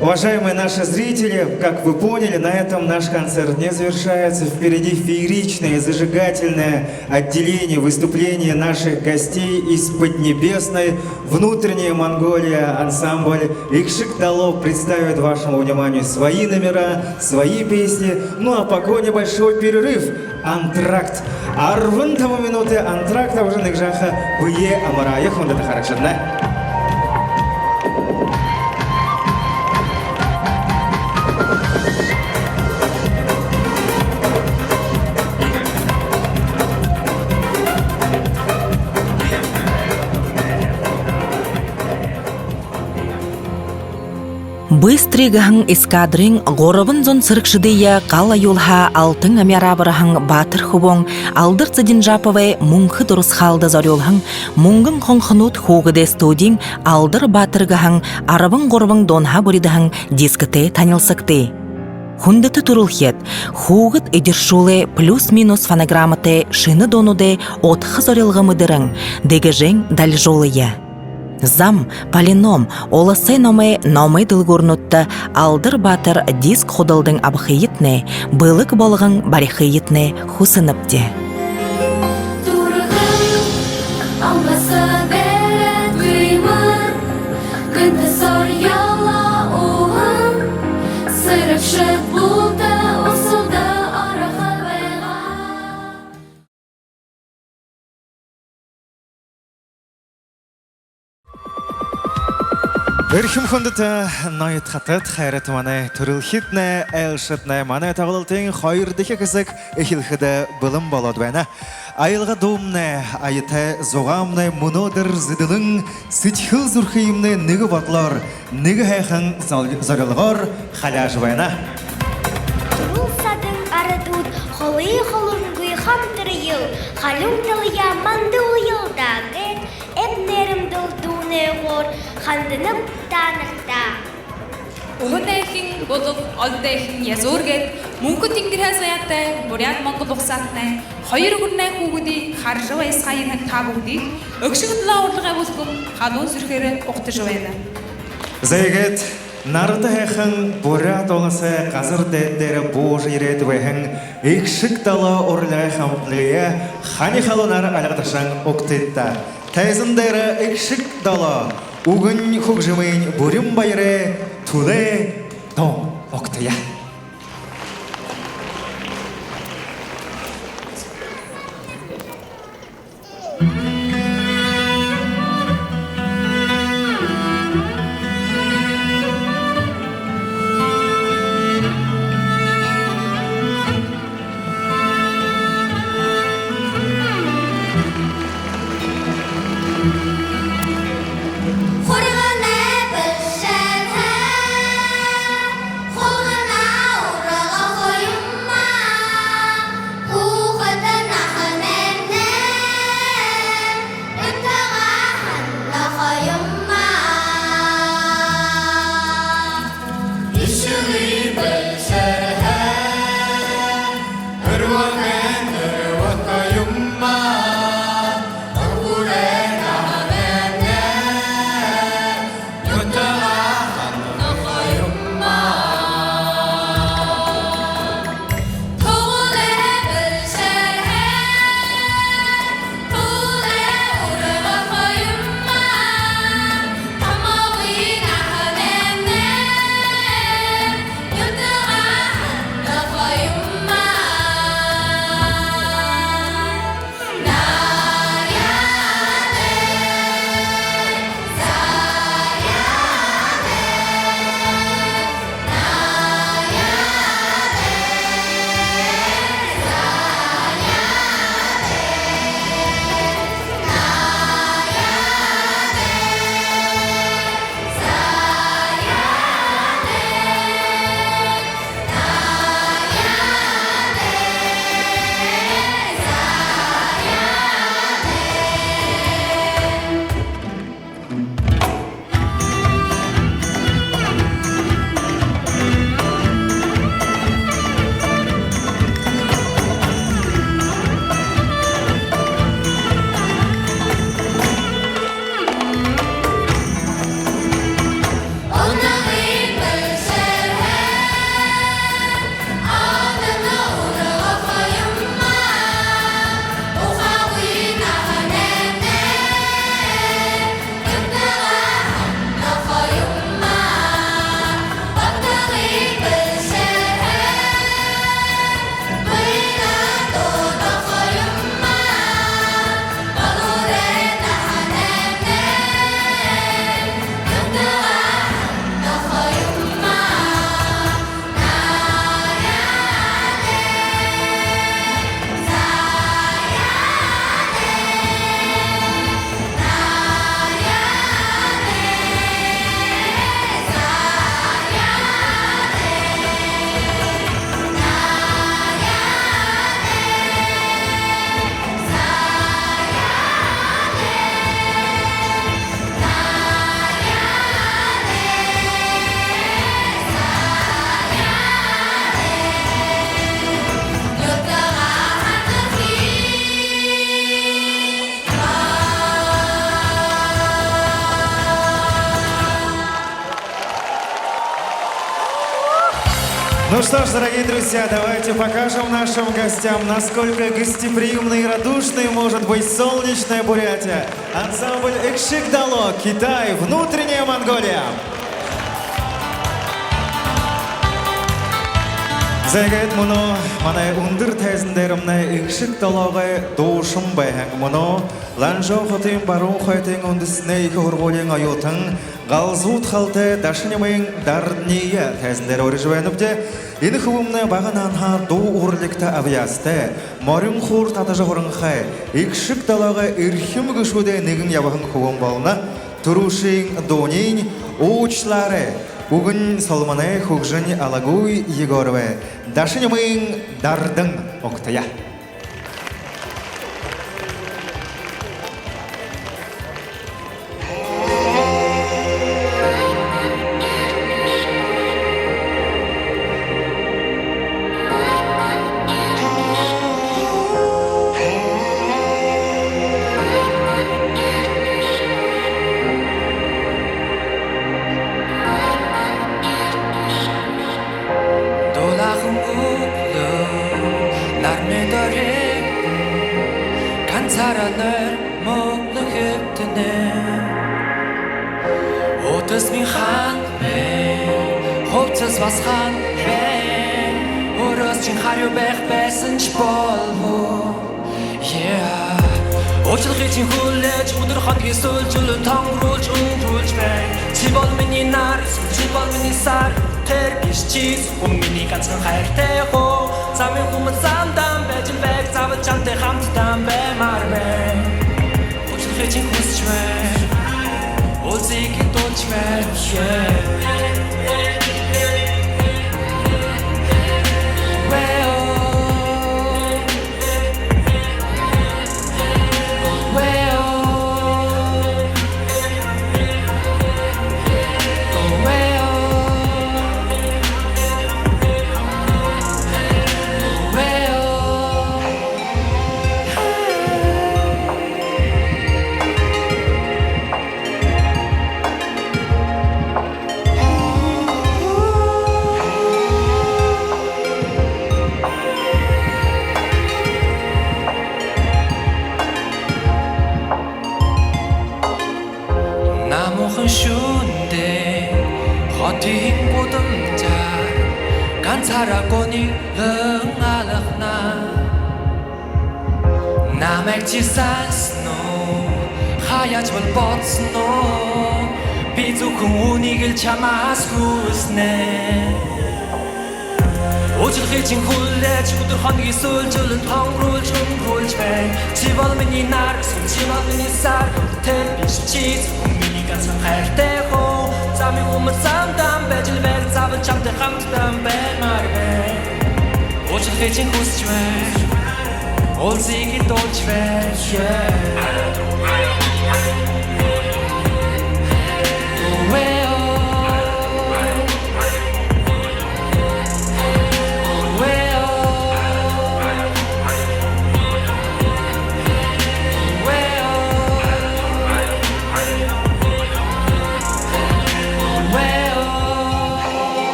уважаемые наши зрители, как вы поняли, на этом наш концерт не завершается. Впереди фееричное, зажигательное отделение выступления наших гостей из Поднебесной. Внутренняя Монголия, ансамбль Икшик-Дало представит вашему вниманию свои номера, свои песни. Ну а пока небольшой перерыв. Антракт. Арвын тому минуты антракта уже ныкжаха бые амарая хунда тахаракшадна. Быстрыгаһың эскадрың горобын зон сырыкшыдыя кала юлха алтын амярабыраһың батыр хубоң алдыр ЦЫРЕНЖАПОВ мунхы дурус халда зорюлһың мунгын хонхнут Хүүгэдэй студиң алдыр батыргаһың арабын горбың донха буридахың дискыте танилсыкты. Хундаты турулхет Хүүгэд эдершуле плюс-минус фонограмматы шыны донуде отхы зорилгымыдырың дегежең дальжолыя. Зам, полином, оласай номай дылгурнутта алдыр батыр диск ходылдың абхыйытне, былык болғың барихыйытне хусыныпте. Өрхім хүндіті найт қатыт хайрат маны түрілхетні әлшітні маны тағылылтың хайырдығы кізік эхілхіді білім болады бәні. Айылға домны, айыты зоғамны мұнодыр зидінің сүтхіл зүрхейімні нүгі батлар, нүгі хайқын зарылғар халяж бәні. Турулсадың арадуд, холы-холыңгүй хамтыры ел, халың тылыя манды ұйылда гет, әпнерім дұлдуны ғор, хандынып танықта. Уһудайхин бодук олдайхин язургет мунку тингирэ заяттай буряд монгол ухсатнай хоёр гүрнай хүүгэдэй харжавай саяны табугдий өкшигдла урлага булгум ханун сүрхэрэ уктыж байна. Зайгет нарда хайхан Буряад Уласай газар дэддэр божий ред вэхэн Икшик-Дало урлага хамплыя хани халунар алагдашан уктыдда. Тайзындэр Икшик-Дало Угын хugжымын бүрім байыры тулы дом оқтыя. Хорооной бышата, хорооной Ну что ж, дорогие друзья, давайте покажем нашим гостям, насколько гостеприимной и радушной может быть солнечная Бурятия. Ансамбль «Экшик-дало», Китай, внутренняя Монголия. Зайгайт муно, манай өндөр тайзандайрамнай «Экшик-далоогай дуушин байханг муно, ланжоо хотын баруун хойтын үндэснэй их хургуулын оюутан, галзууд халтай дашнямын дардния тайзандайр орижвайнубде, энэ хөвөмнэ баган анха дуу урликта авьястай, морин хур татажа хуранхай, «Экшик-далоогай ирхим гүшүүдэ нэгэн явахан хөвөм болна, турушин дуунин уучлаары, Бүгін солманы хөгжін алагуй Егоровы, дашынымын дардың оқтая.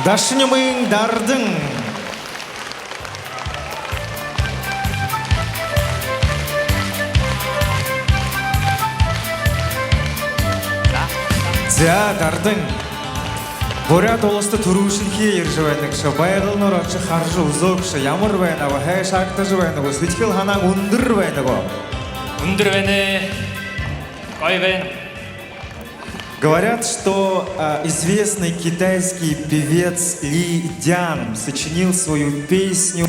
Дашынымын дардың. За дардың. Буряад Уласты турушинхи ержевайныкшы, байгыл норакшы харжы узокшы, ямыр вайнагы, хай шактыжы вайнагы, светхил ханан ундыр вайнагы. Ундыр вайны, кой вайн. Говорят, что известный китайский певец Ли Дян сочинил свою песню,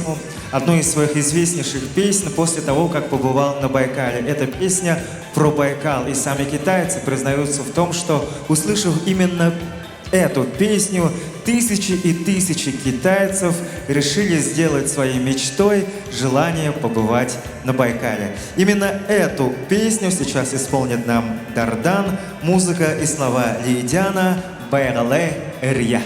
одну из своих известнейших песен после того, как побывал на Байкале. Эта песня про Байкал, и сами китайцы признаются в том, что, услышав именно эту песню, тысячи и тысячи китайцев решили сделать своей мечтой желание побывать на Байкале. Именно эту песню сейчас исполнит нам Дардан, музыка и слова Лейдяна «Байгале Эрья».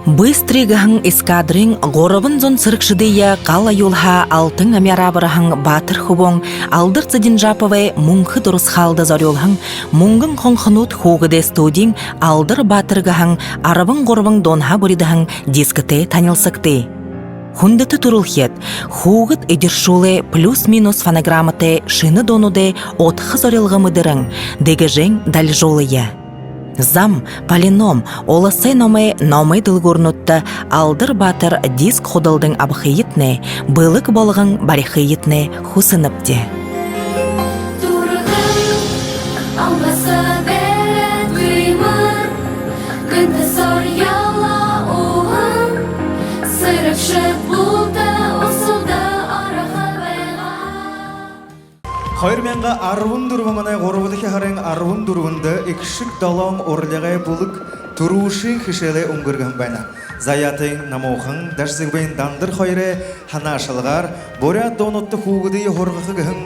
Быстрыгаһың эскадрың горобын зон сырыкшыдыя кала юлха алтын амярабыраһың батыр хубоң алдыр ЦИРЕНЖАПОВ мункы дурус халда зорюлхың мунгын хонхнут Хүүгэдэй студиң алдыр батыргаһың арабын горобын донха буридахың дискыты танылсыкты. Хундыты турулхет, Хүүгэд эдершуле плюс-минус фонограмматы шыны донуде отхы зорюлгымыдырың, дегежең дальжолыя. Зам, полином, оласай номай дылгурнутта алдыр батыр диск ходылдың абхыйытны, былык болғың барихыйытны хусыныпте. Хайрменға арвын дұрвымына ғорбыдығы харың арвын дұрвынды екшік далам орлығы бұлық тұрушын хішелі ұңгырған байна. Заяатын НАМУУХАН Дашзэгбын ДАНДАР хайры ханашылғар Буряад донотты Хүүгэдэй хорғығығын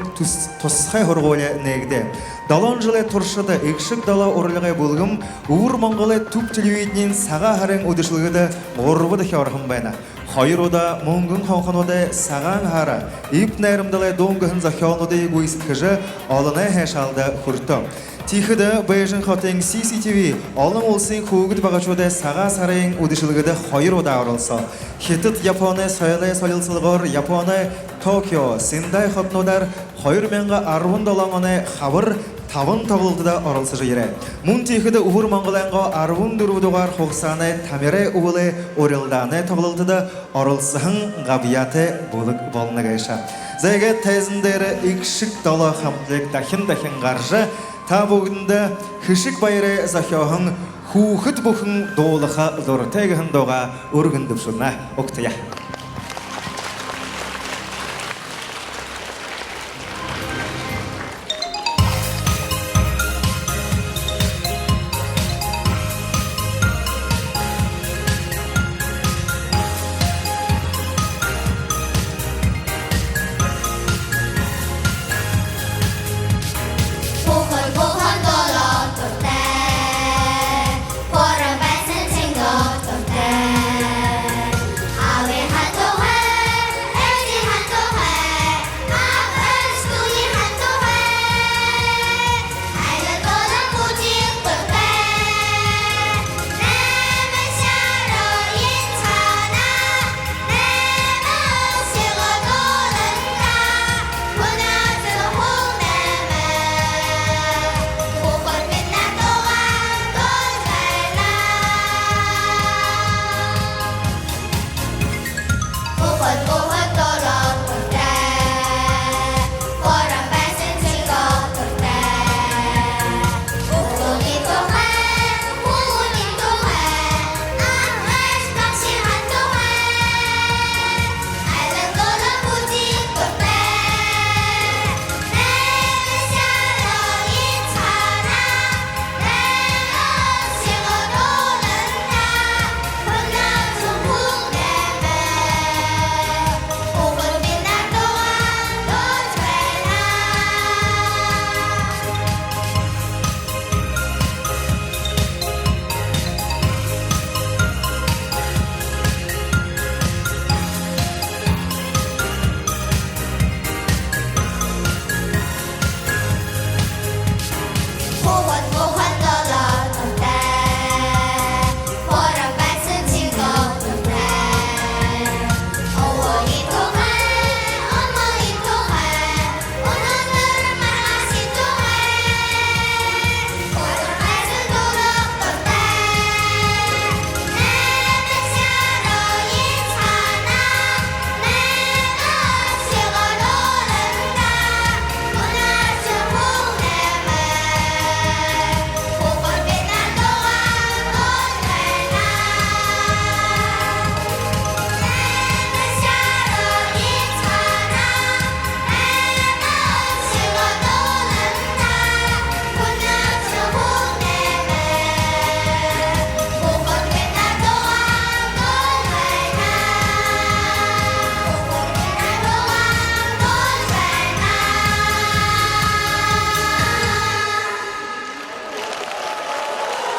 тосқай хорғолы нәгді. Далан жылы тұршыды екшік дала орлығы бұлғым ұғыр маңғылы түп тілуетінен саға харың өдішілгіді ғорбыдығы орғын байна. Хайыр ода мұңғын қауқаноды саған хара, ип найрамдалай доңғығын захилаарды гойсып кіжі алына хэшалды хүрті. Тихіді бәйжін қатың CCTV алың олсын қуғыд бағачуды саға сарайын өдішілгіді хайыр ода арылса. Хетіт Японы сайлай салылсылғыр Японы Токио сындай қатнодар хайыр менға арвын далаңаны қабыр тавын табылды да арылсы жайыры. Мұн тихіді ұғыр маңғыланға арвын дұрудығар қоқсаны тамері ұғылы орылданы табылды да арылсығын ғабияты болық болыны ғайша. Зайға тәзіндері икшік дала қамтлық дахын ғаржы та бүгінді хішік байыры захиоғын хухыт бұхын доғылыға зор тәгіғын доға ұрғындып шына оқтыя.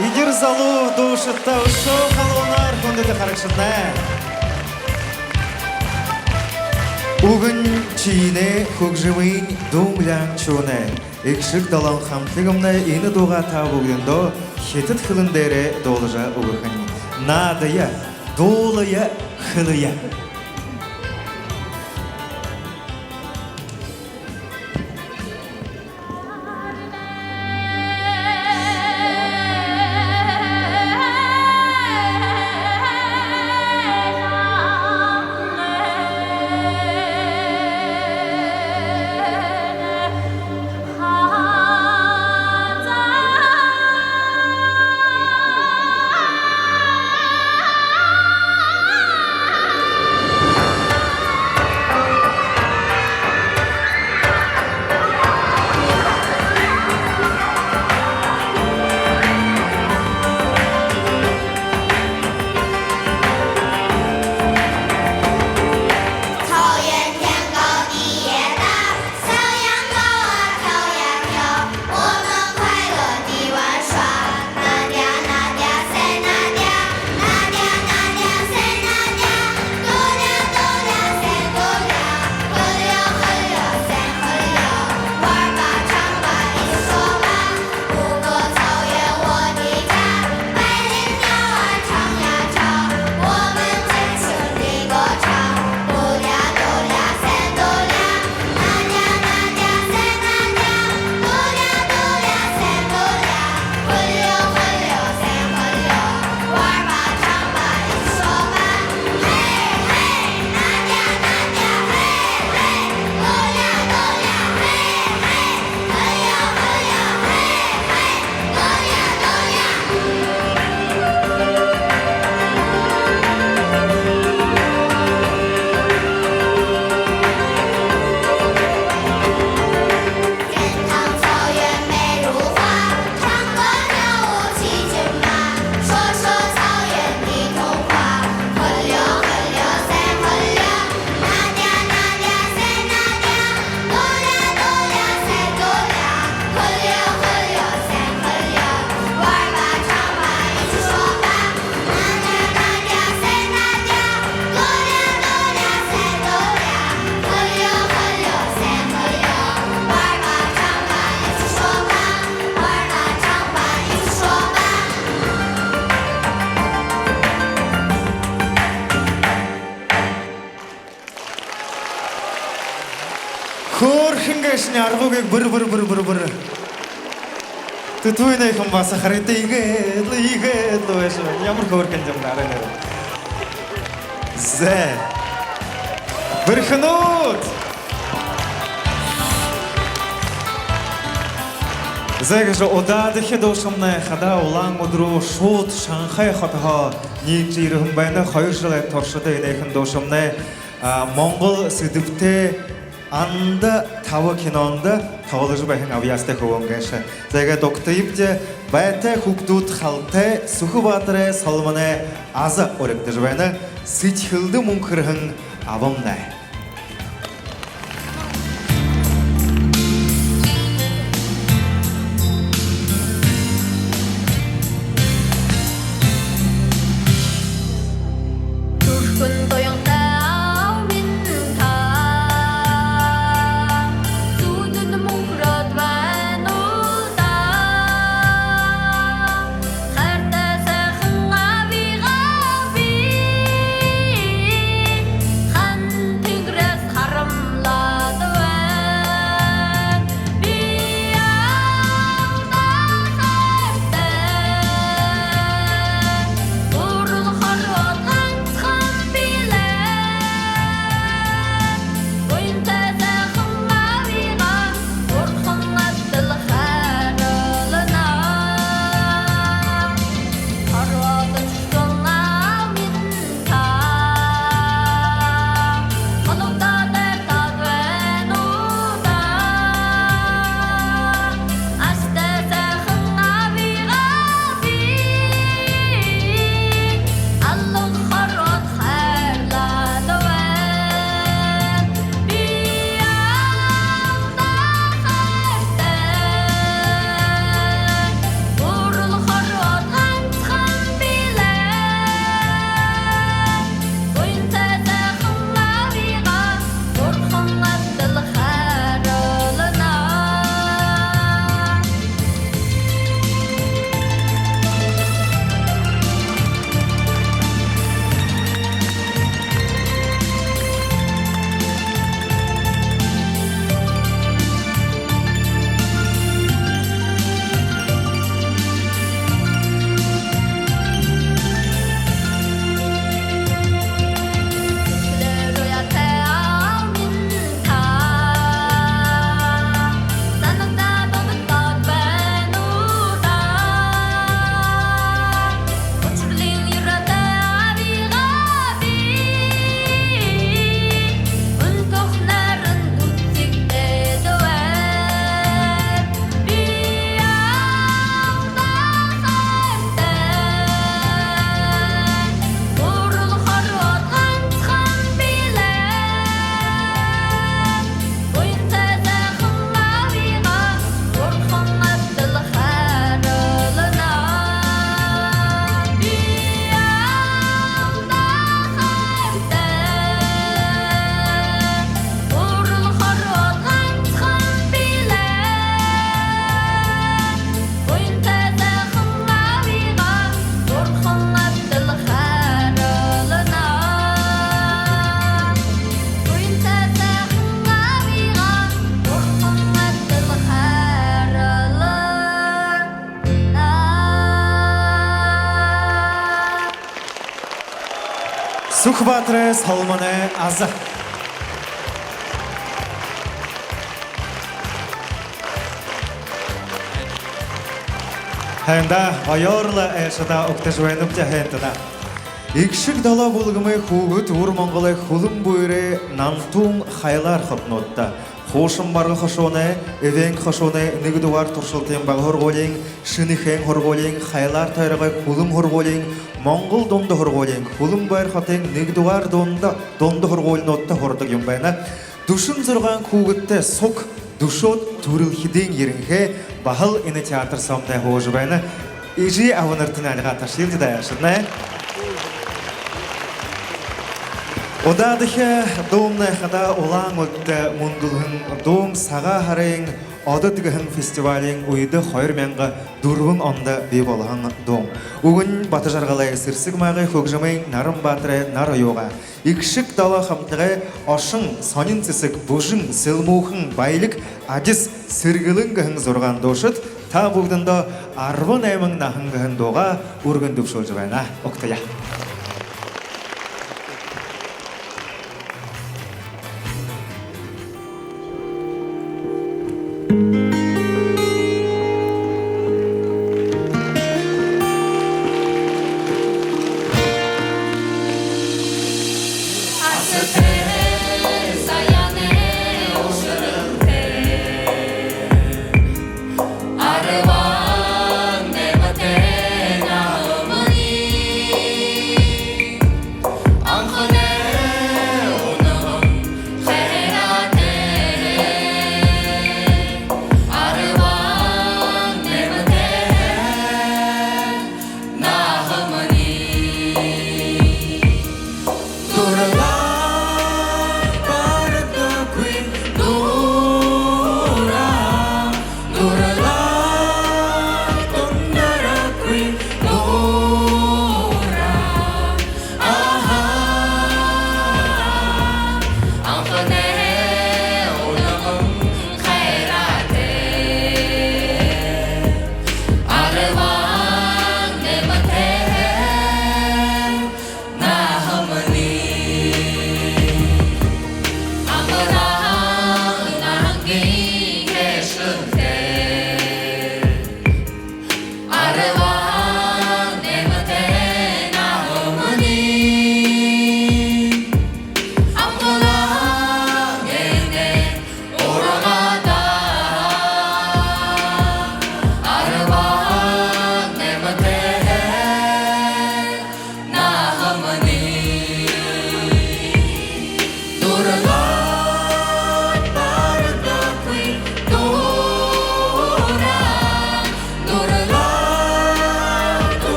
Игер залу душытта ұшу қалуынар көндеті қарықшында. Угын чиіне көкжімейін доңлян чуыны. Екшік далан қамтығымны ені доға табуғындо хетіт қылындері долыжа ұғықын. Надыя, долыя, қылыя. кешіне арғугек бір. Тұтуына екім басы қарайты игі, Ямар көркен жамдар әнер. Зә. Бір қынут. Зәгіжі одадығы дошымны қада олаң ұдыру шот Шанхай қатыға ниетчі ирігім бәйні қайыр жылай торшыды енекін дошымны Моңғол сүдіпті анды тавы кинонды тавылыжы бәйін авиясты көңгеші. Зәгі доктайыпте бәйті құбдуд қалты сұхы батыры салмыны азы өрікті жібәйні сытхылды мұңқырғын авымды. Сухбатры салманы азы. Хэнда айорлы әшіда ұқтыжуайнып жәхентіна. Икшік дала болғымы Хүүгэд Монголы хулым бұйры нантун хайлар қытнотты. Хошым барға хошоны, эвен хошоны, нігдуар тұршылтен бағ хорголен, шыныхен хорголен, хайлар тайрығы хулым хорголен, Моңғол донды хорголен, хулым байр хатен, нігдуар донды хорголен отты хордық юмбайна. Душын зырған Хүүгэдті сок, душот турылхиден ерінге бағыл іні театр самдай хожы байна. Ижи ауыныртын әліға ташылды да яшыдна. Одадығы доумны қада олаң өтті мұндылғын доум саға харайын Оды тігіхін фестивалін ұйды 2004 онда бей болған доң. Угін баты жарғалай сырсыгмағы хөгжімейн нарым батыры нар ойуға. Икшік дала қамтығы ашың, санын цисік, бұжың, сылмуғын, байлық, адис, сыргылың гіхін зорған дошыт, та бұғдында арвын әмін нахын гіхін доға ұргындып шолжыбайна оқтая.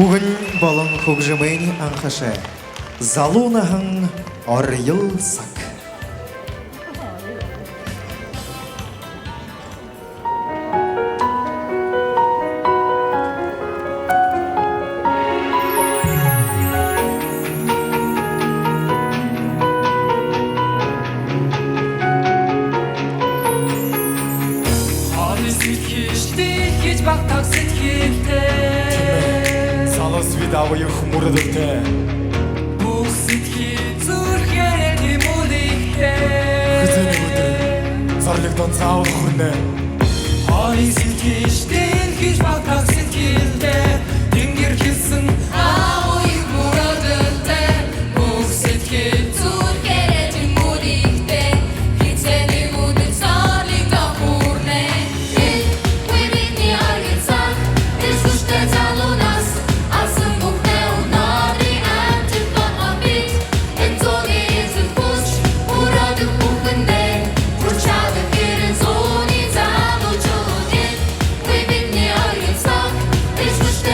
Угын балың хөгжімейні аңқышы, залунағын арыл сак. Свидавых мурдыхте Бухситхи цурхере тимудихте Хызыны өтір Зарлықтан сауыл хүрне Ай ситхиштен хиш бақтақ ситхилте Тенгер келсін Ауық мурдыхте Бухситхи цурхере тимудихте Хитсені өтір зарлықтан хүрне Уйбитни аргетсақ Ишуште залунас Что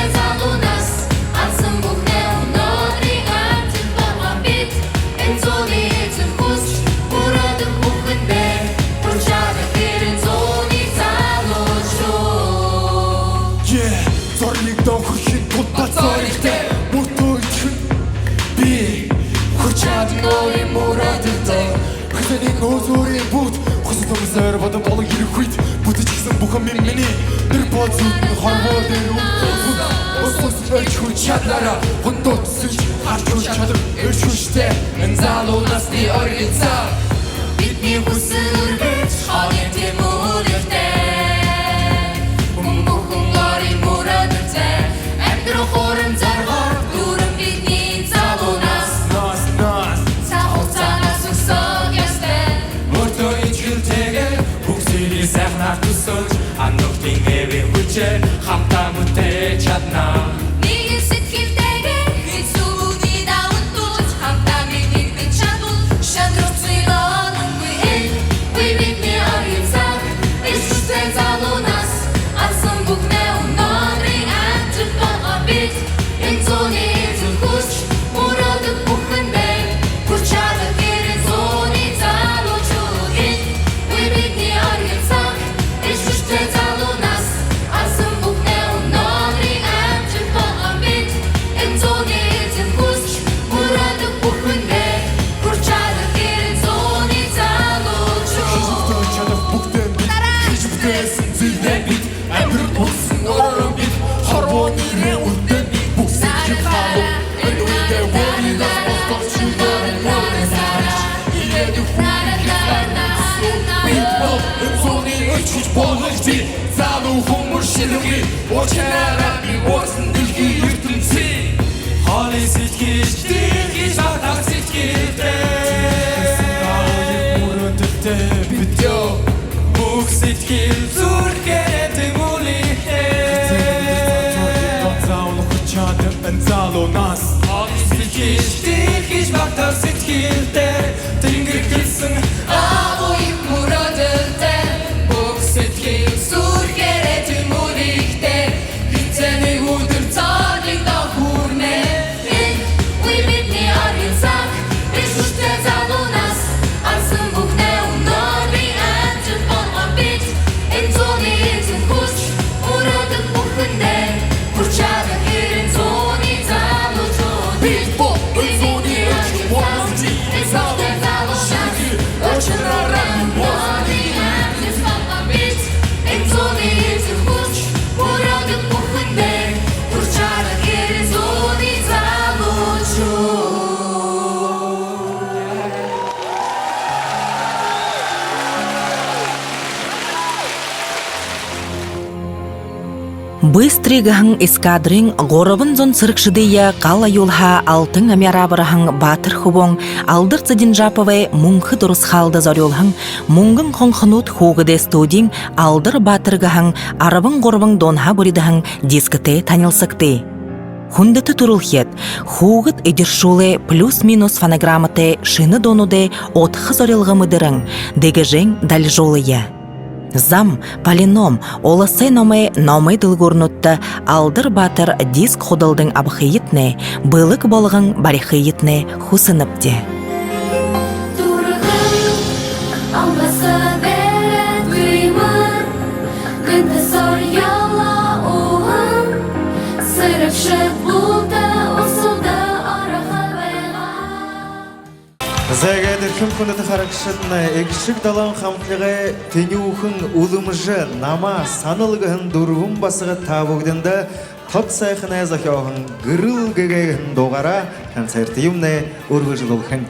хичээ хамтаа мөтэж чадна. Нэгэн сэтгэлтэйгээ хэцүүний даван тууч хамтаа нэгэн чадвал шандрууцыг олонгүй we бидний аргицаг иштэй залуунаас асан бүхнээ өнөөдрийн амжилт байгаа бид энэ зүүнний эзэн хүч мөрөөдөг бүхэндээ хүрч чадах гэрэн зүүнний залуучуудын we бидний аргицаг иштэй залуунаас асан бүхнээ өнөөдрийн амжилт байгаа бид энэ зүүнний эзэн хүч мөрөөдөг бүхэндээ хүрч чадах гэрэн зүүнний залуучууд чадах бүгдээ хичээсэн зүйлээ бид амьдрал болсон орон бид хорооны үрдэн бид бүсэж хаваа энэ үедээ өөрийгөө босгож чимээр мөрөөс игээд бид бол зүүнний өчөж болгож залуу хүмүүс ширхэг очаараа би уурсан дэлхийн ертөнцийн хоолой сэтгэж дэрхий шатах сэтгэлтэй Битё бүх сэтгэл зүрхээрээ тэмүүлээ заавал хүчээд энэ залуунаас сэтгэж дэрхий шатах сэтгэлтэй тэнгэр хэлсэн Агуйх мөрөөдөлтэй бүх сэтгэл зүрхээрээ тэмүүлэхтэй хизээний өдөр цааныг давхурнэ we бидний аргицаг иштэй залуунаас асан бүхнээ өнөөдрийн амжилт байгаа бид энэ зүүнний эзэн хүч мөрөөдөг бүхэндээ хүрч чадах гэрэн зүүнний залуучууд бид бол энэ зүүнний өчөж болгож иштэй залуунаас очророо өнөөдрийн амжилт байгаа бид энэ зүүнний эзэн хүч мөрөөдөг бүхэндээ хүрч чадах гэрэн зүүнний залуучууд Быстрыгахан эскадрын горобын зон цырыкшыдыя кала юлха алтын амярабырахан батыр хубон алдыр ЦЫРЕНЖАПОВ мункы дурыс халда зорюлхан мунгын хонхнут Хүүгэдэй студийн алдыр батыргахан арабын горобын донха буридахан дискте танилсыкты. Хундаты турулхет Хүүгэд эдершуле плюс-минус фонограмматы шины донуде отхы зорилгымыдырың дегежең дальжолыя. Зам, полином, оласай номай дылгурнутта алдыр батыр диск ходылдың абхыйытне, былык болғың барихыйытне хусыныпте. Тургын алмасы бәрін күймір Күнді сор яла оғын Сырықшы бұлды ұсылды арақы байға Зайгайдыр кім күнді қарақшытына экшік далан қамтылығы тенюхын улымжы нама санылығын дұрғын басығы табығдында тот сайқына захиоғын гырыл гэгэгін доғара концертиюмне үргіжілілхін.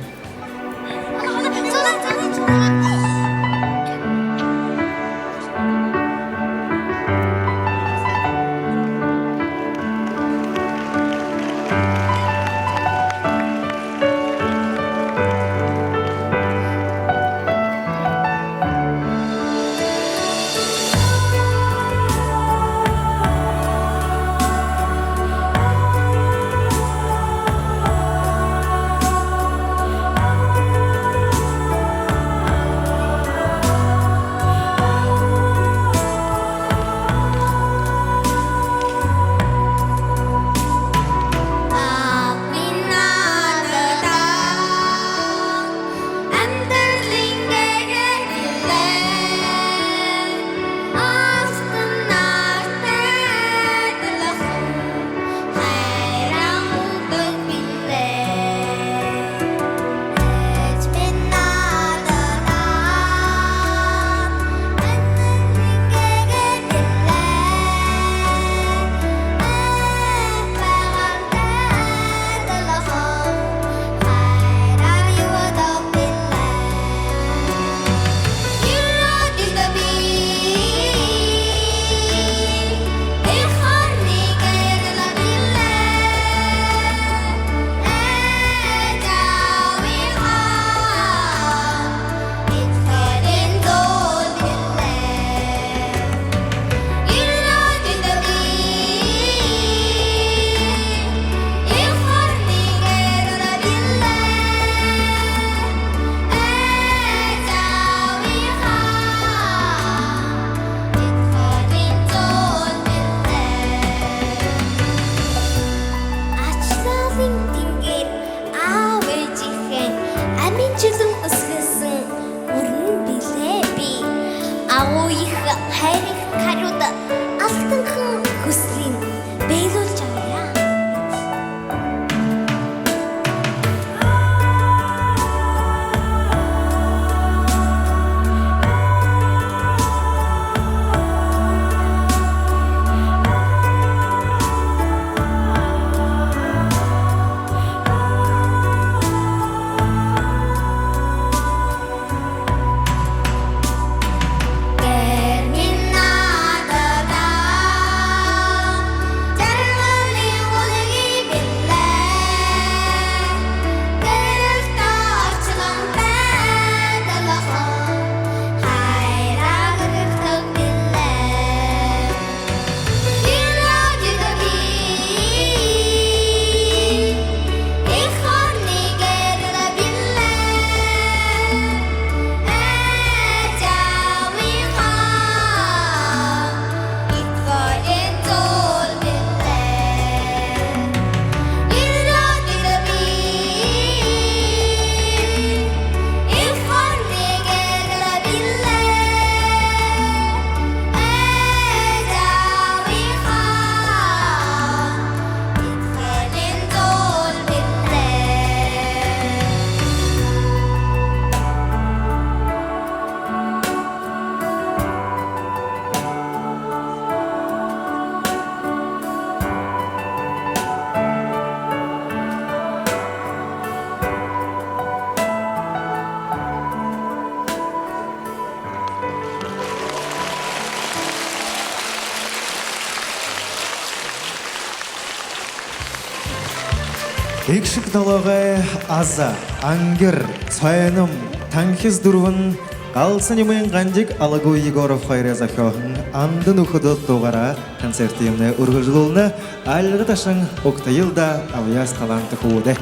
Икшик далагай аза, ангер, цайным, танхиз дурвын, қалсынымен ғандик Алагу Егоров хайрезахёхын андын ухыды тоғара концертиемне үргіжілуылны алғы ташың оқтайылда авяз таланты хууды.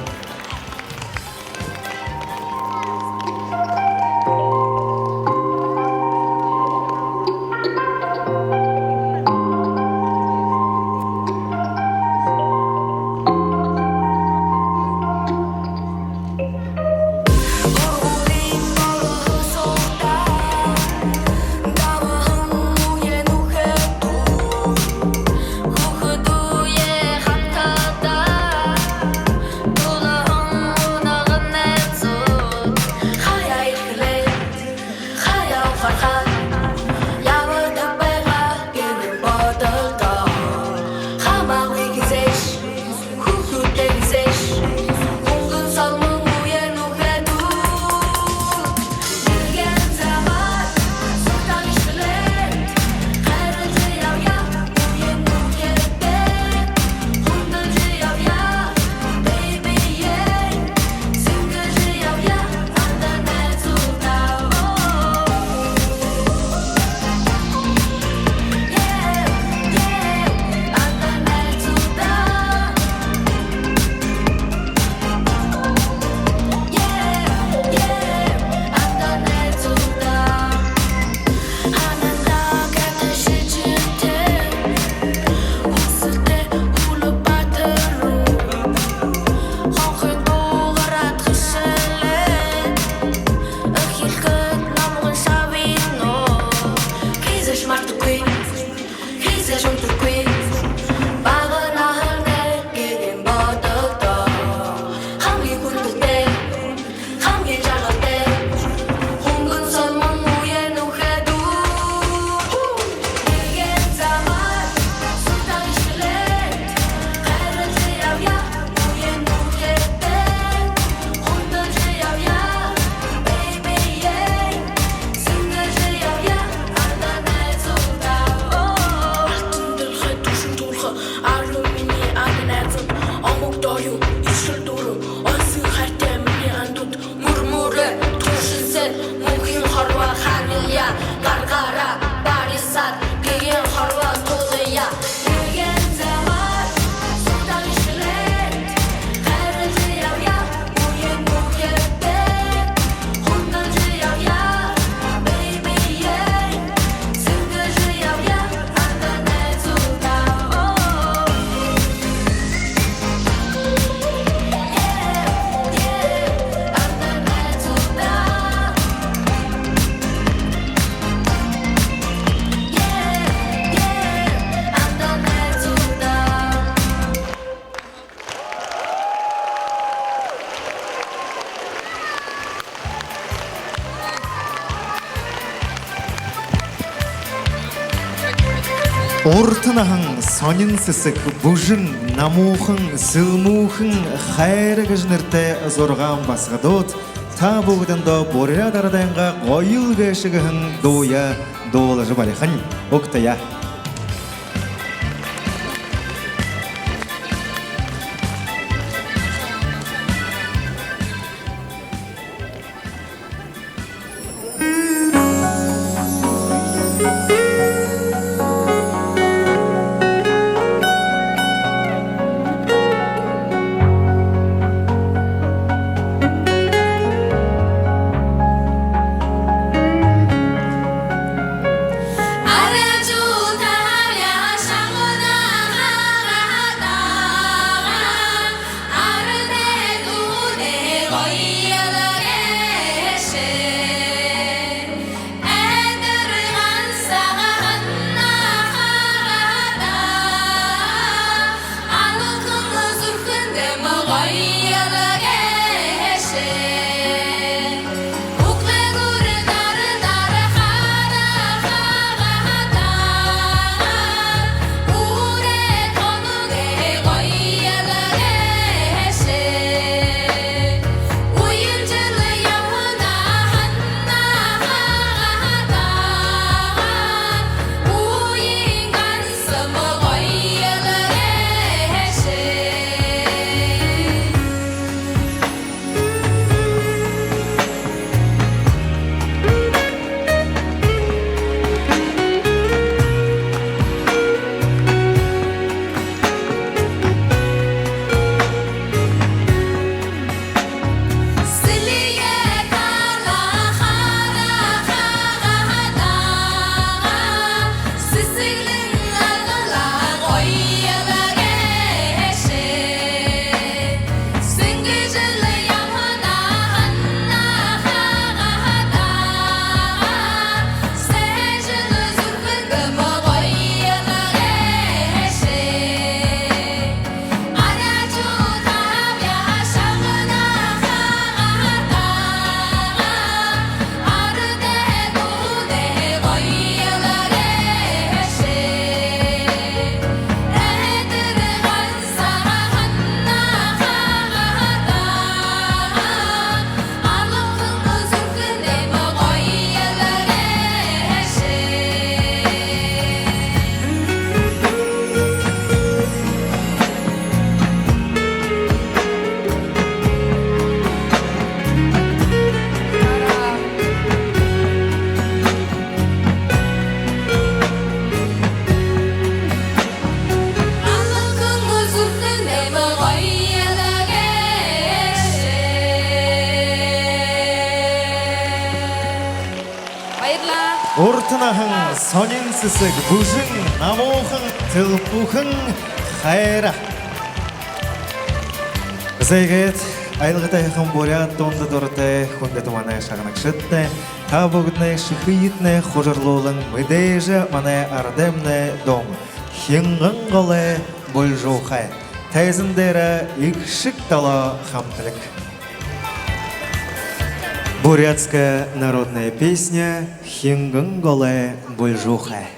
Ортынахың сонин сысык бұжын, намуухын, сылмуухын, хайры гыжнырты зорған басғадот, та бұғдында Буряад арадайынға ғойыл гәшігіхін доя долажы барихын оқтая. 알려줘 ортынахын соненсісік бұжың намухан тылпухын хайра. Зайгет айлғытайхын буряд тонды дұрыты хүнді туманы шағынық шытты. Табығыдны шықийтны қожырлуылың мүдейжі маны ардемні дом. Хиңғын қолы бұл жоқай. Тайзындері икшік тала хамтылық. Бурятская народная песня «Хиңғын қолы бұл жоқай».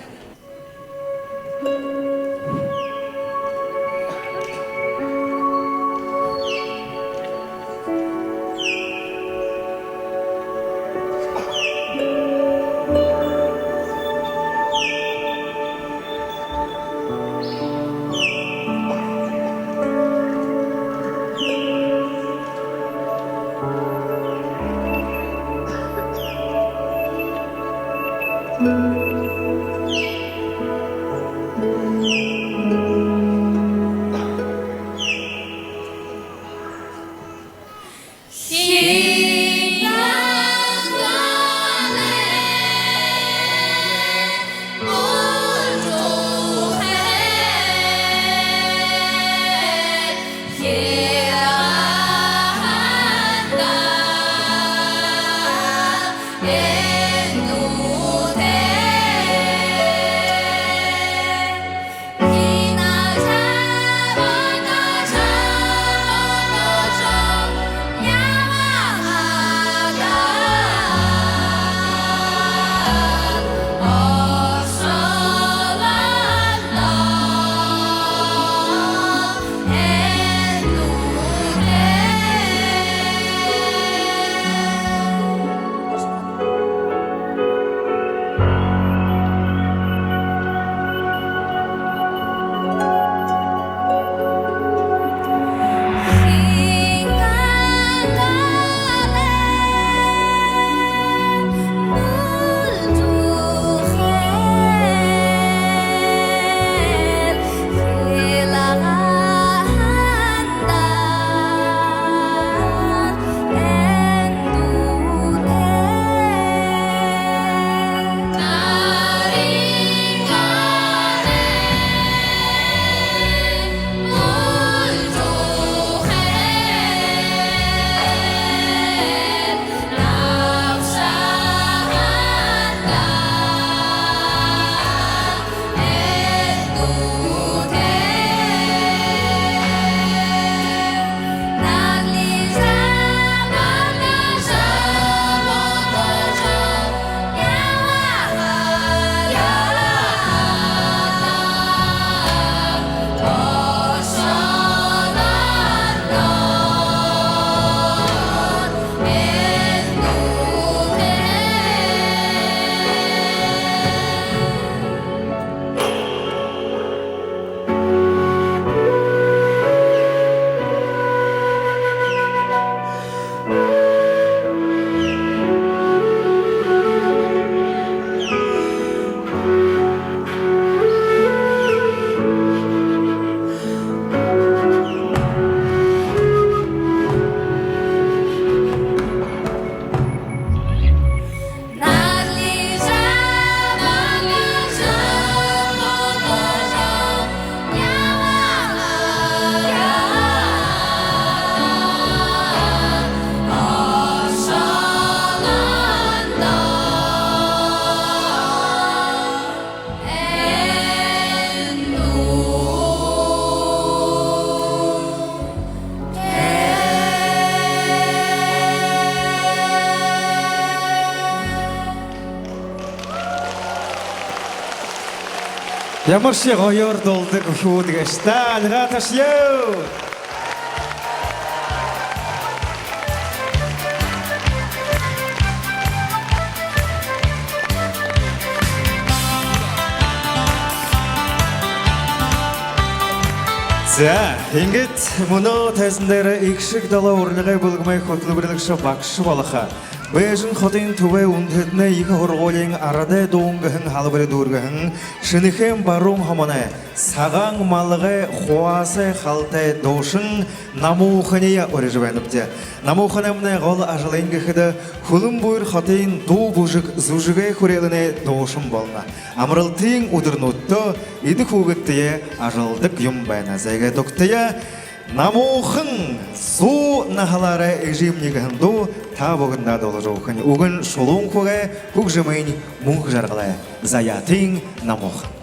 Ямаршы ғойыр долды күхуді ғашта алға ташлау. За, еңгет мұны тәзіндері екшік дала орнығай болғымай көтлі бірлікші бақшы балыға. Бэжин хотын тувэ үндэднэ их хорголин арады донгын халбыры дургын шыныхэм барун хамане саган малгы хуасы халтай дошын намуухания орежвэнэпте. Намууханэмнэ гол ажалэнгэ хэдэ хулым буйр хотын ду бужык зужыгэй хүрэлэнэ дошын болна. Амралтын удырнутто иды Хүүгэдэй ажалдык юм байна. Зайгэ доктая намуухан су нахалары ежимнигэнду та бүгінда долы жоқын. Угін шулун көге көкжімейн мұнқ жарғылай. Заяатын намуухан.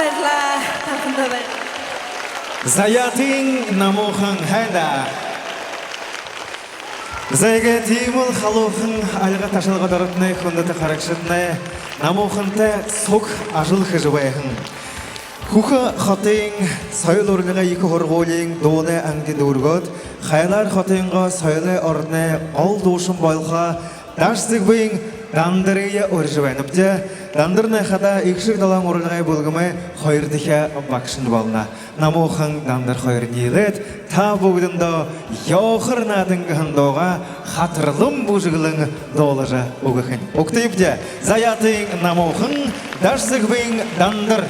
баярлалаа. Тавхандаа баяр. Заяатын НАМУУХАН хайда. Заяатын халуухын алға ташылға дұрытны хүндіті қарақшытны НАМУУХАНты сұқ ажылқы жывайхын. Хухы қатың сайыл орынға екі хорғолың доны әңді дұрғыд, қайлар қатыңға сайлы орны ал дошын байлға Дашзэгбын ДАНДАРыя оржывайныпты. Дандар найхада икшик далам орынға болғымай қойырдыға бақшын балына. НАМУУХАН дандар қойыр дейлет, та бұғдында яғыр надыңғындоға қатырлым бұжығылың долажа ұғықын. Оқтайыпты, Заяатын НАМУУХАН Дашзэгбын ДАНДАР.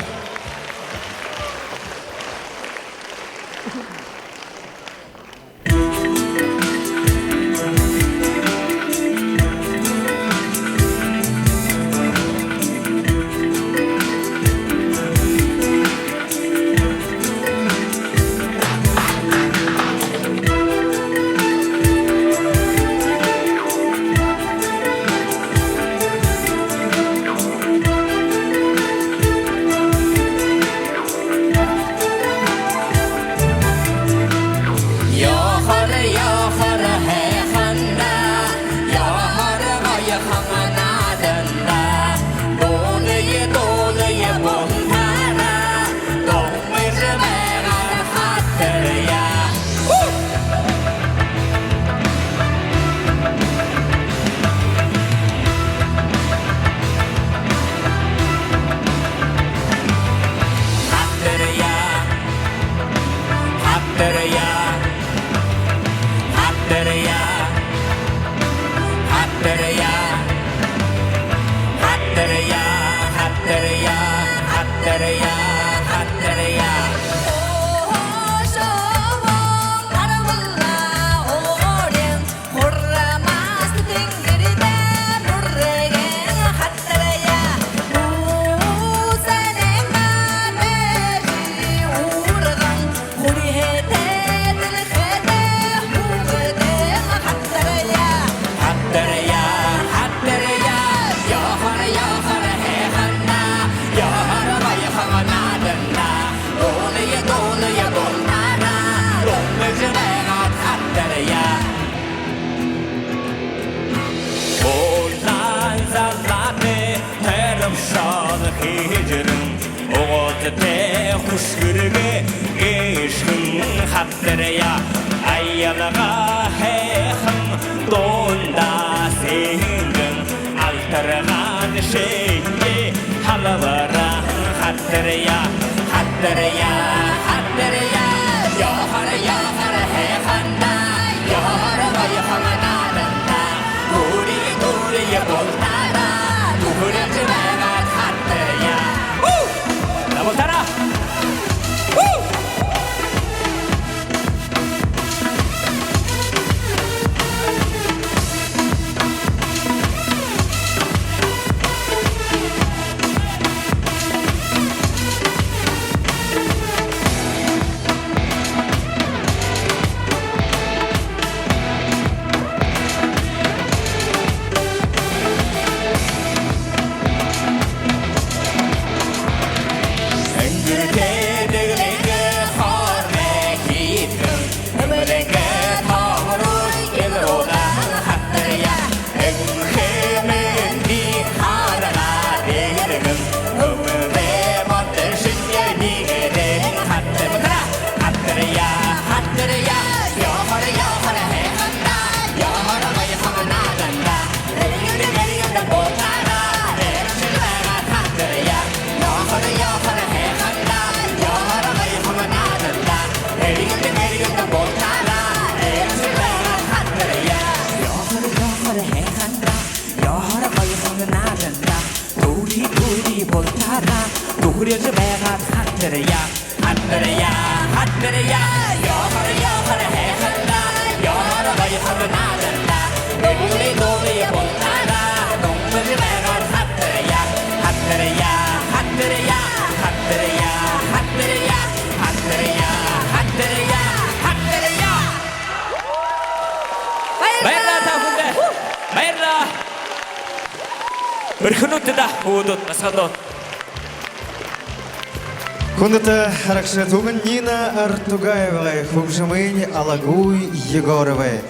Кундата Ракшатуган Нина Артугаевай, Хубжамын Алагуй Егоровой.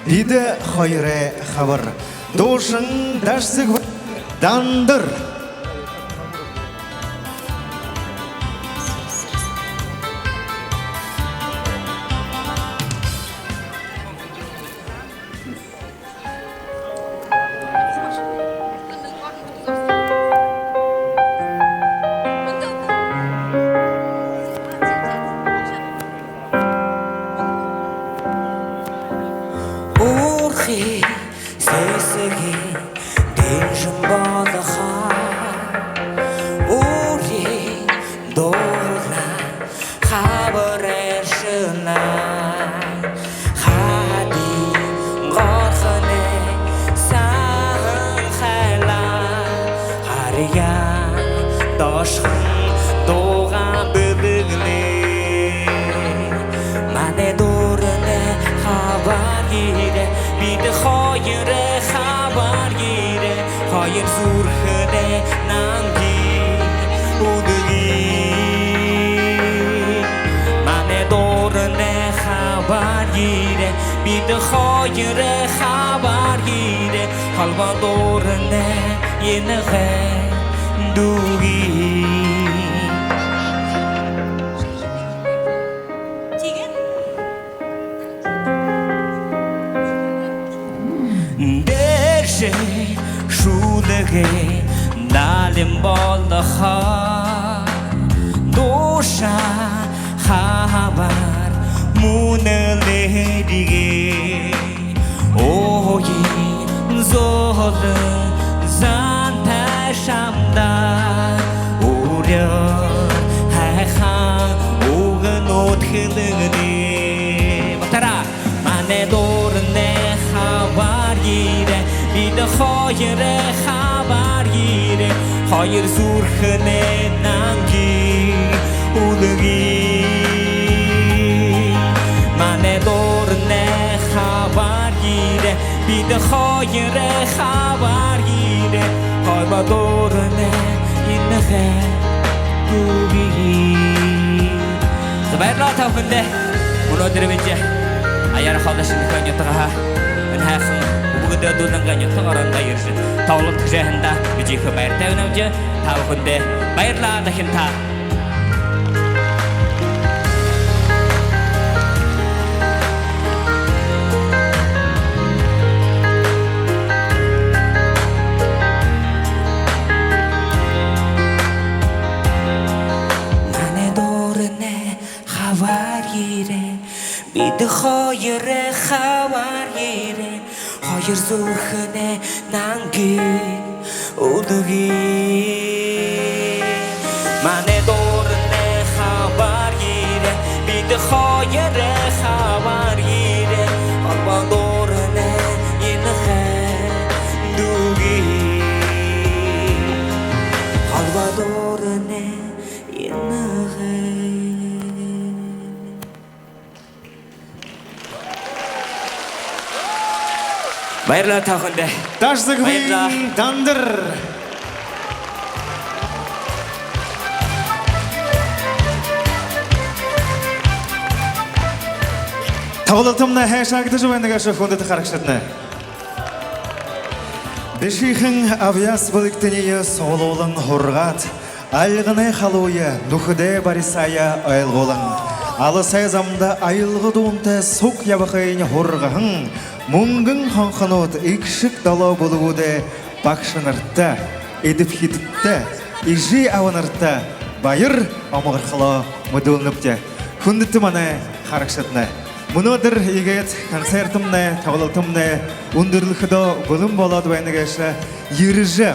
Биде Хойре Хавар. Дошын Дашзэгбын ДАНДАР. Дашзэгбын ДАНДАР. Тавлатымна хэшагды жывайныгашы хундаты харакшатны. Бешихын авяс былыктыния соололын хоргат, алғыны халуя, нухыды барисая айлголын. Алысай замда айылғы дуунта сук ябықайын хорғahın, мунгын ханханот икшік дала болуыды бақшыныртта, едіп хитіпті, ижи аваныртта, байыр амығырқыла мұдылыныпты. Хүндіті маны харакшатны. Мұнадыр егет концертымны, тавылытымны, үндірліхіда бұлым болады байнығашы, еріжі,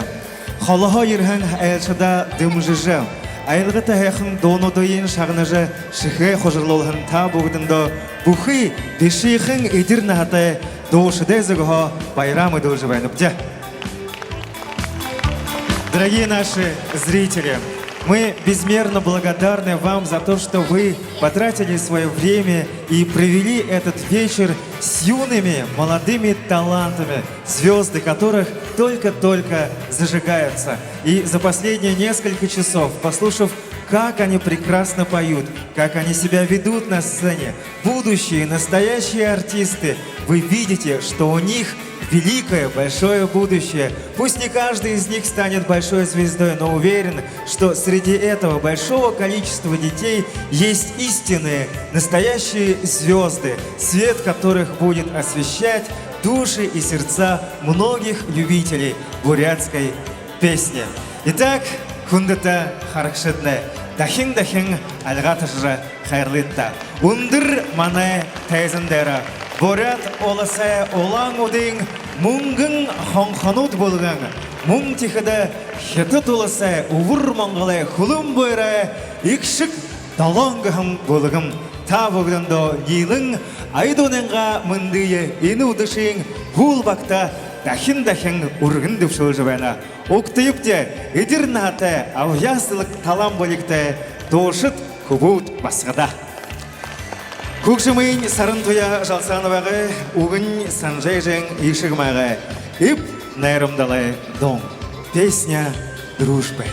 қалаға ерхін әлшіда дымжыжы, айлығы тәхәқін донудайын шағыныжы шықай қожырлылығын та бұғдында бұхи бешейхін едір нағаты доушыдай зығыға байрамы доужы байныпты. Дорогие наши зрители, мы безмерно благодарны вам за то, что вы потратили свое время и провели этот вечер с юными, молодыми талантами, звезды которых только-только зажигаются. И за последние несколько часов, послушав как они прекрасно поют, как они себя ведут на сцене. Будущие, настоящие артисты. Вы видите, что у них великое, большое будущее. Пусть не каждый из них станет большой звездой, но уверен, что среди этого большого количества детей есть истинные, настоящие звезды, свет которых будет освещать души и сердца многих любителей бурятской песни. Итак, хундата харакшедне, дахин алгатажра хайрлитта. Ундыр мане тайзандера. Буряад Уласай Оламудың мунгын хонханут болған. Мун тихада хетат Уласай увыр мангалай хулым бойрай икшік далангахым болған. Та богдандо нилың айдоненға мындые ені удышың хул бакта дахин ургын деп шөлжібәна. Оқтайыпте едір наты ауясылық талам болікті дошыт хубут басқада. Күкшімейн Сарантуяа жалцановаға угын санжайжың ишігмаға ип найрамдалай дом. Песня дружбы.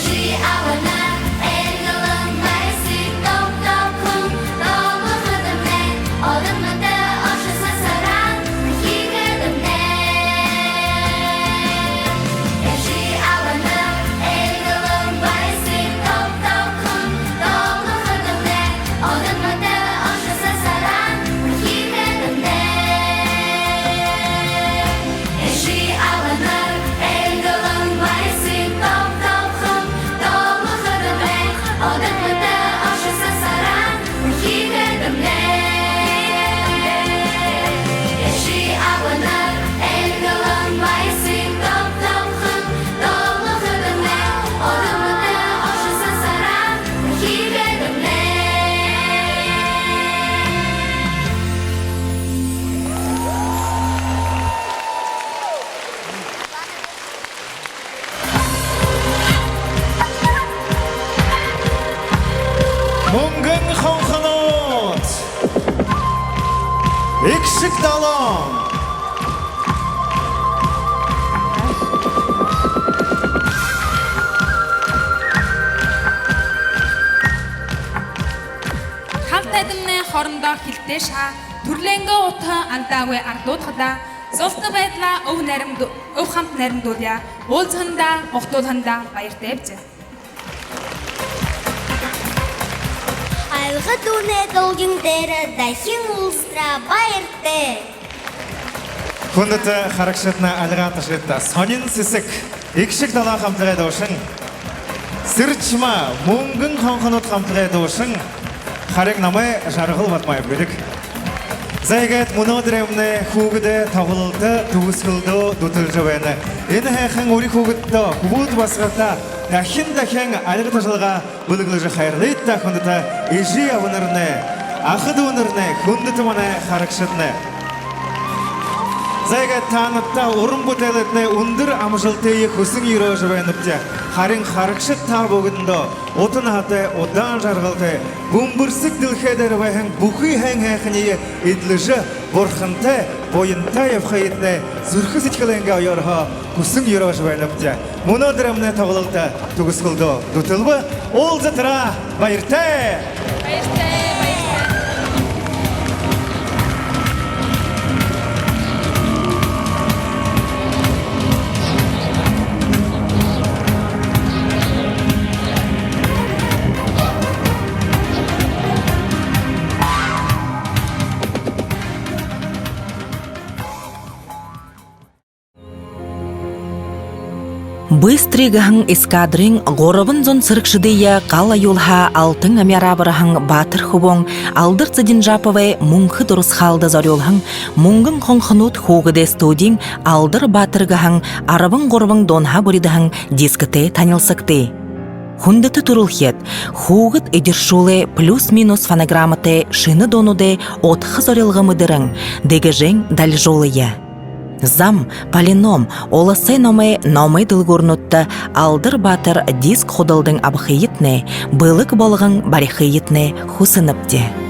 She, I wanna, and the long хоорондоо хилтэй шаа төрлөнгөө утга андаагүй ардуудхада зовтой байдлаа өв хамт наримдуулъя. Уулзсандаа огтуулхандаа баяртай бизээ. Айлга дүүнэ долгин дээр дахин улстра баяртай. Хүндэт харагшатна алгааташит сонин сэсэг икшиг далаа хамтлагай дуушин сэрчма мөнгөн хонхонот хамтлагай дуушин хариг намай жаргал батмай бэлэг. Зайгат мөнөөдрэмнэ хүүгэдэй тоглолт төгсгөлдөө дүтэлж байна. Энэ хайхан үрийг хүүгэдтэй бүгд басгата дахин алга ташалга бүлэглэж хайрлайта хүндэт ижи авнарнэ ахад өнөрнэ хүндэт манай харагшатна Зайгат таанатта уран бүтээлэтнэ өндөр амжилтыг хүсэн өрөөж байна бизээ. Харин харагшит та бүгдэндөө утан хатай удаан жаргалтай бөмбөрсөг дэлхийдэр байхан бүхий хэн хайхны эдлэж бурхантай буянтай явхайднэ зүрхэс ичгэлэнгээ оёрхоо хүсэн өрөөж байна бизээ. Өнөөдөр амны тоглолт төгсгөлдөө дүтэлбэ уулзатраа баяртай. Быстрый гахан эскадрин горобын зон сырыкшыдыя кала юлха алтын амярабырахан батыр хубон алдыр ЦИРЕНЖАПОВ мункы дурус халда зорюлхан мунгын хонхнут Хүүгэдэй студин алдыр батыр гахан арабын горобын донха буридахан дискоте танилсакты. Хүндэты турулхет Хүүгэд эдершуле плюс-минус фонограммате шыны донуде отхы зорюлгамыдырын дегежен дальжолыя. Зам, полином, оласай номай дылгурнутта алдыр батыр диск ходылдың абхыйытне, былык болғын барихыйытне хусыныпте.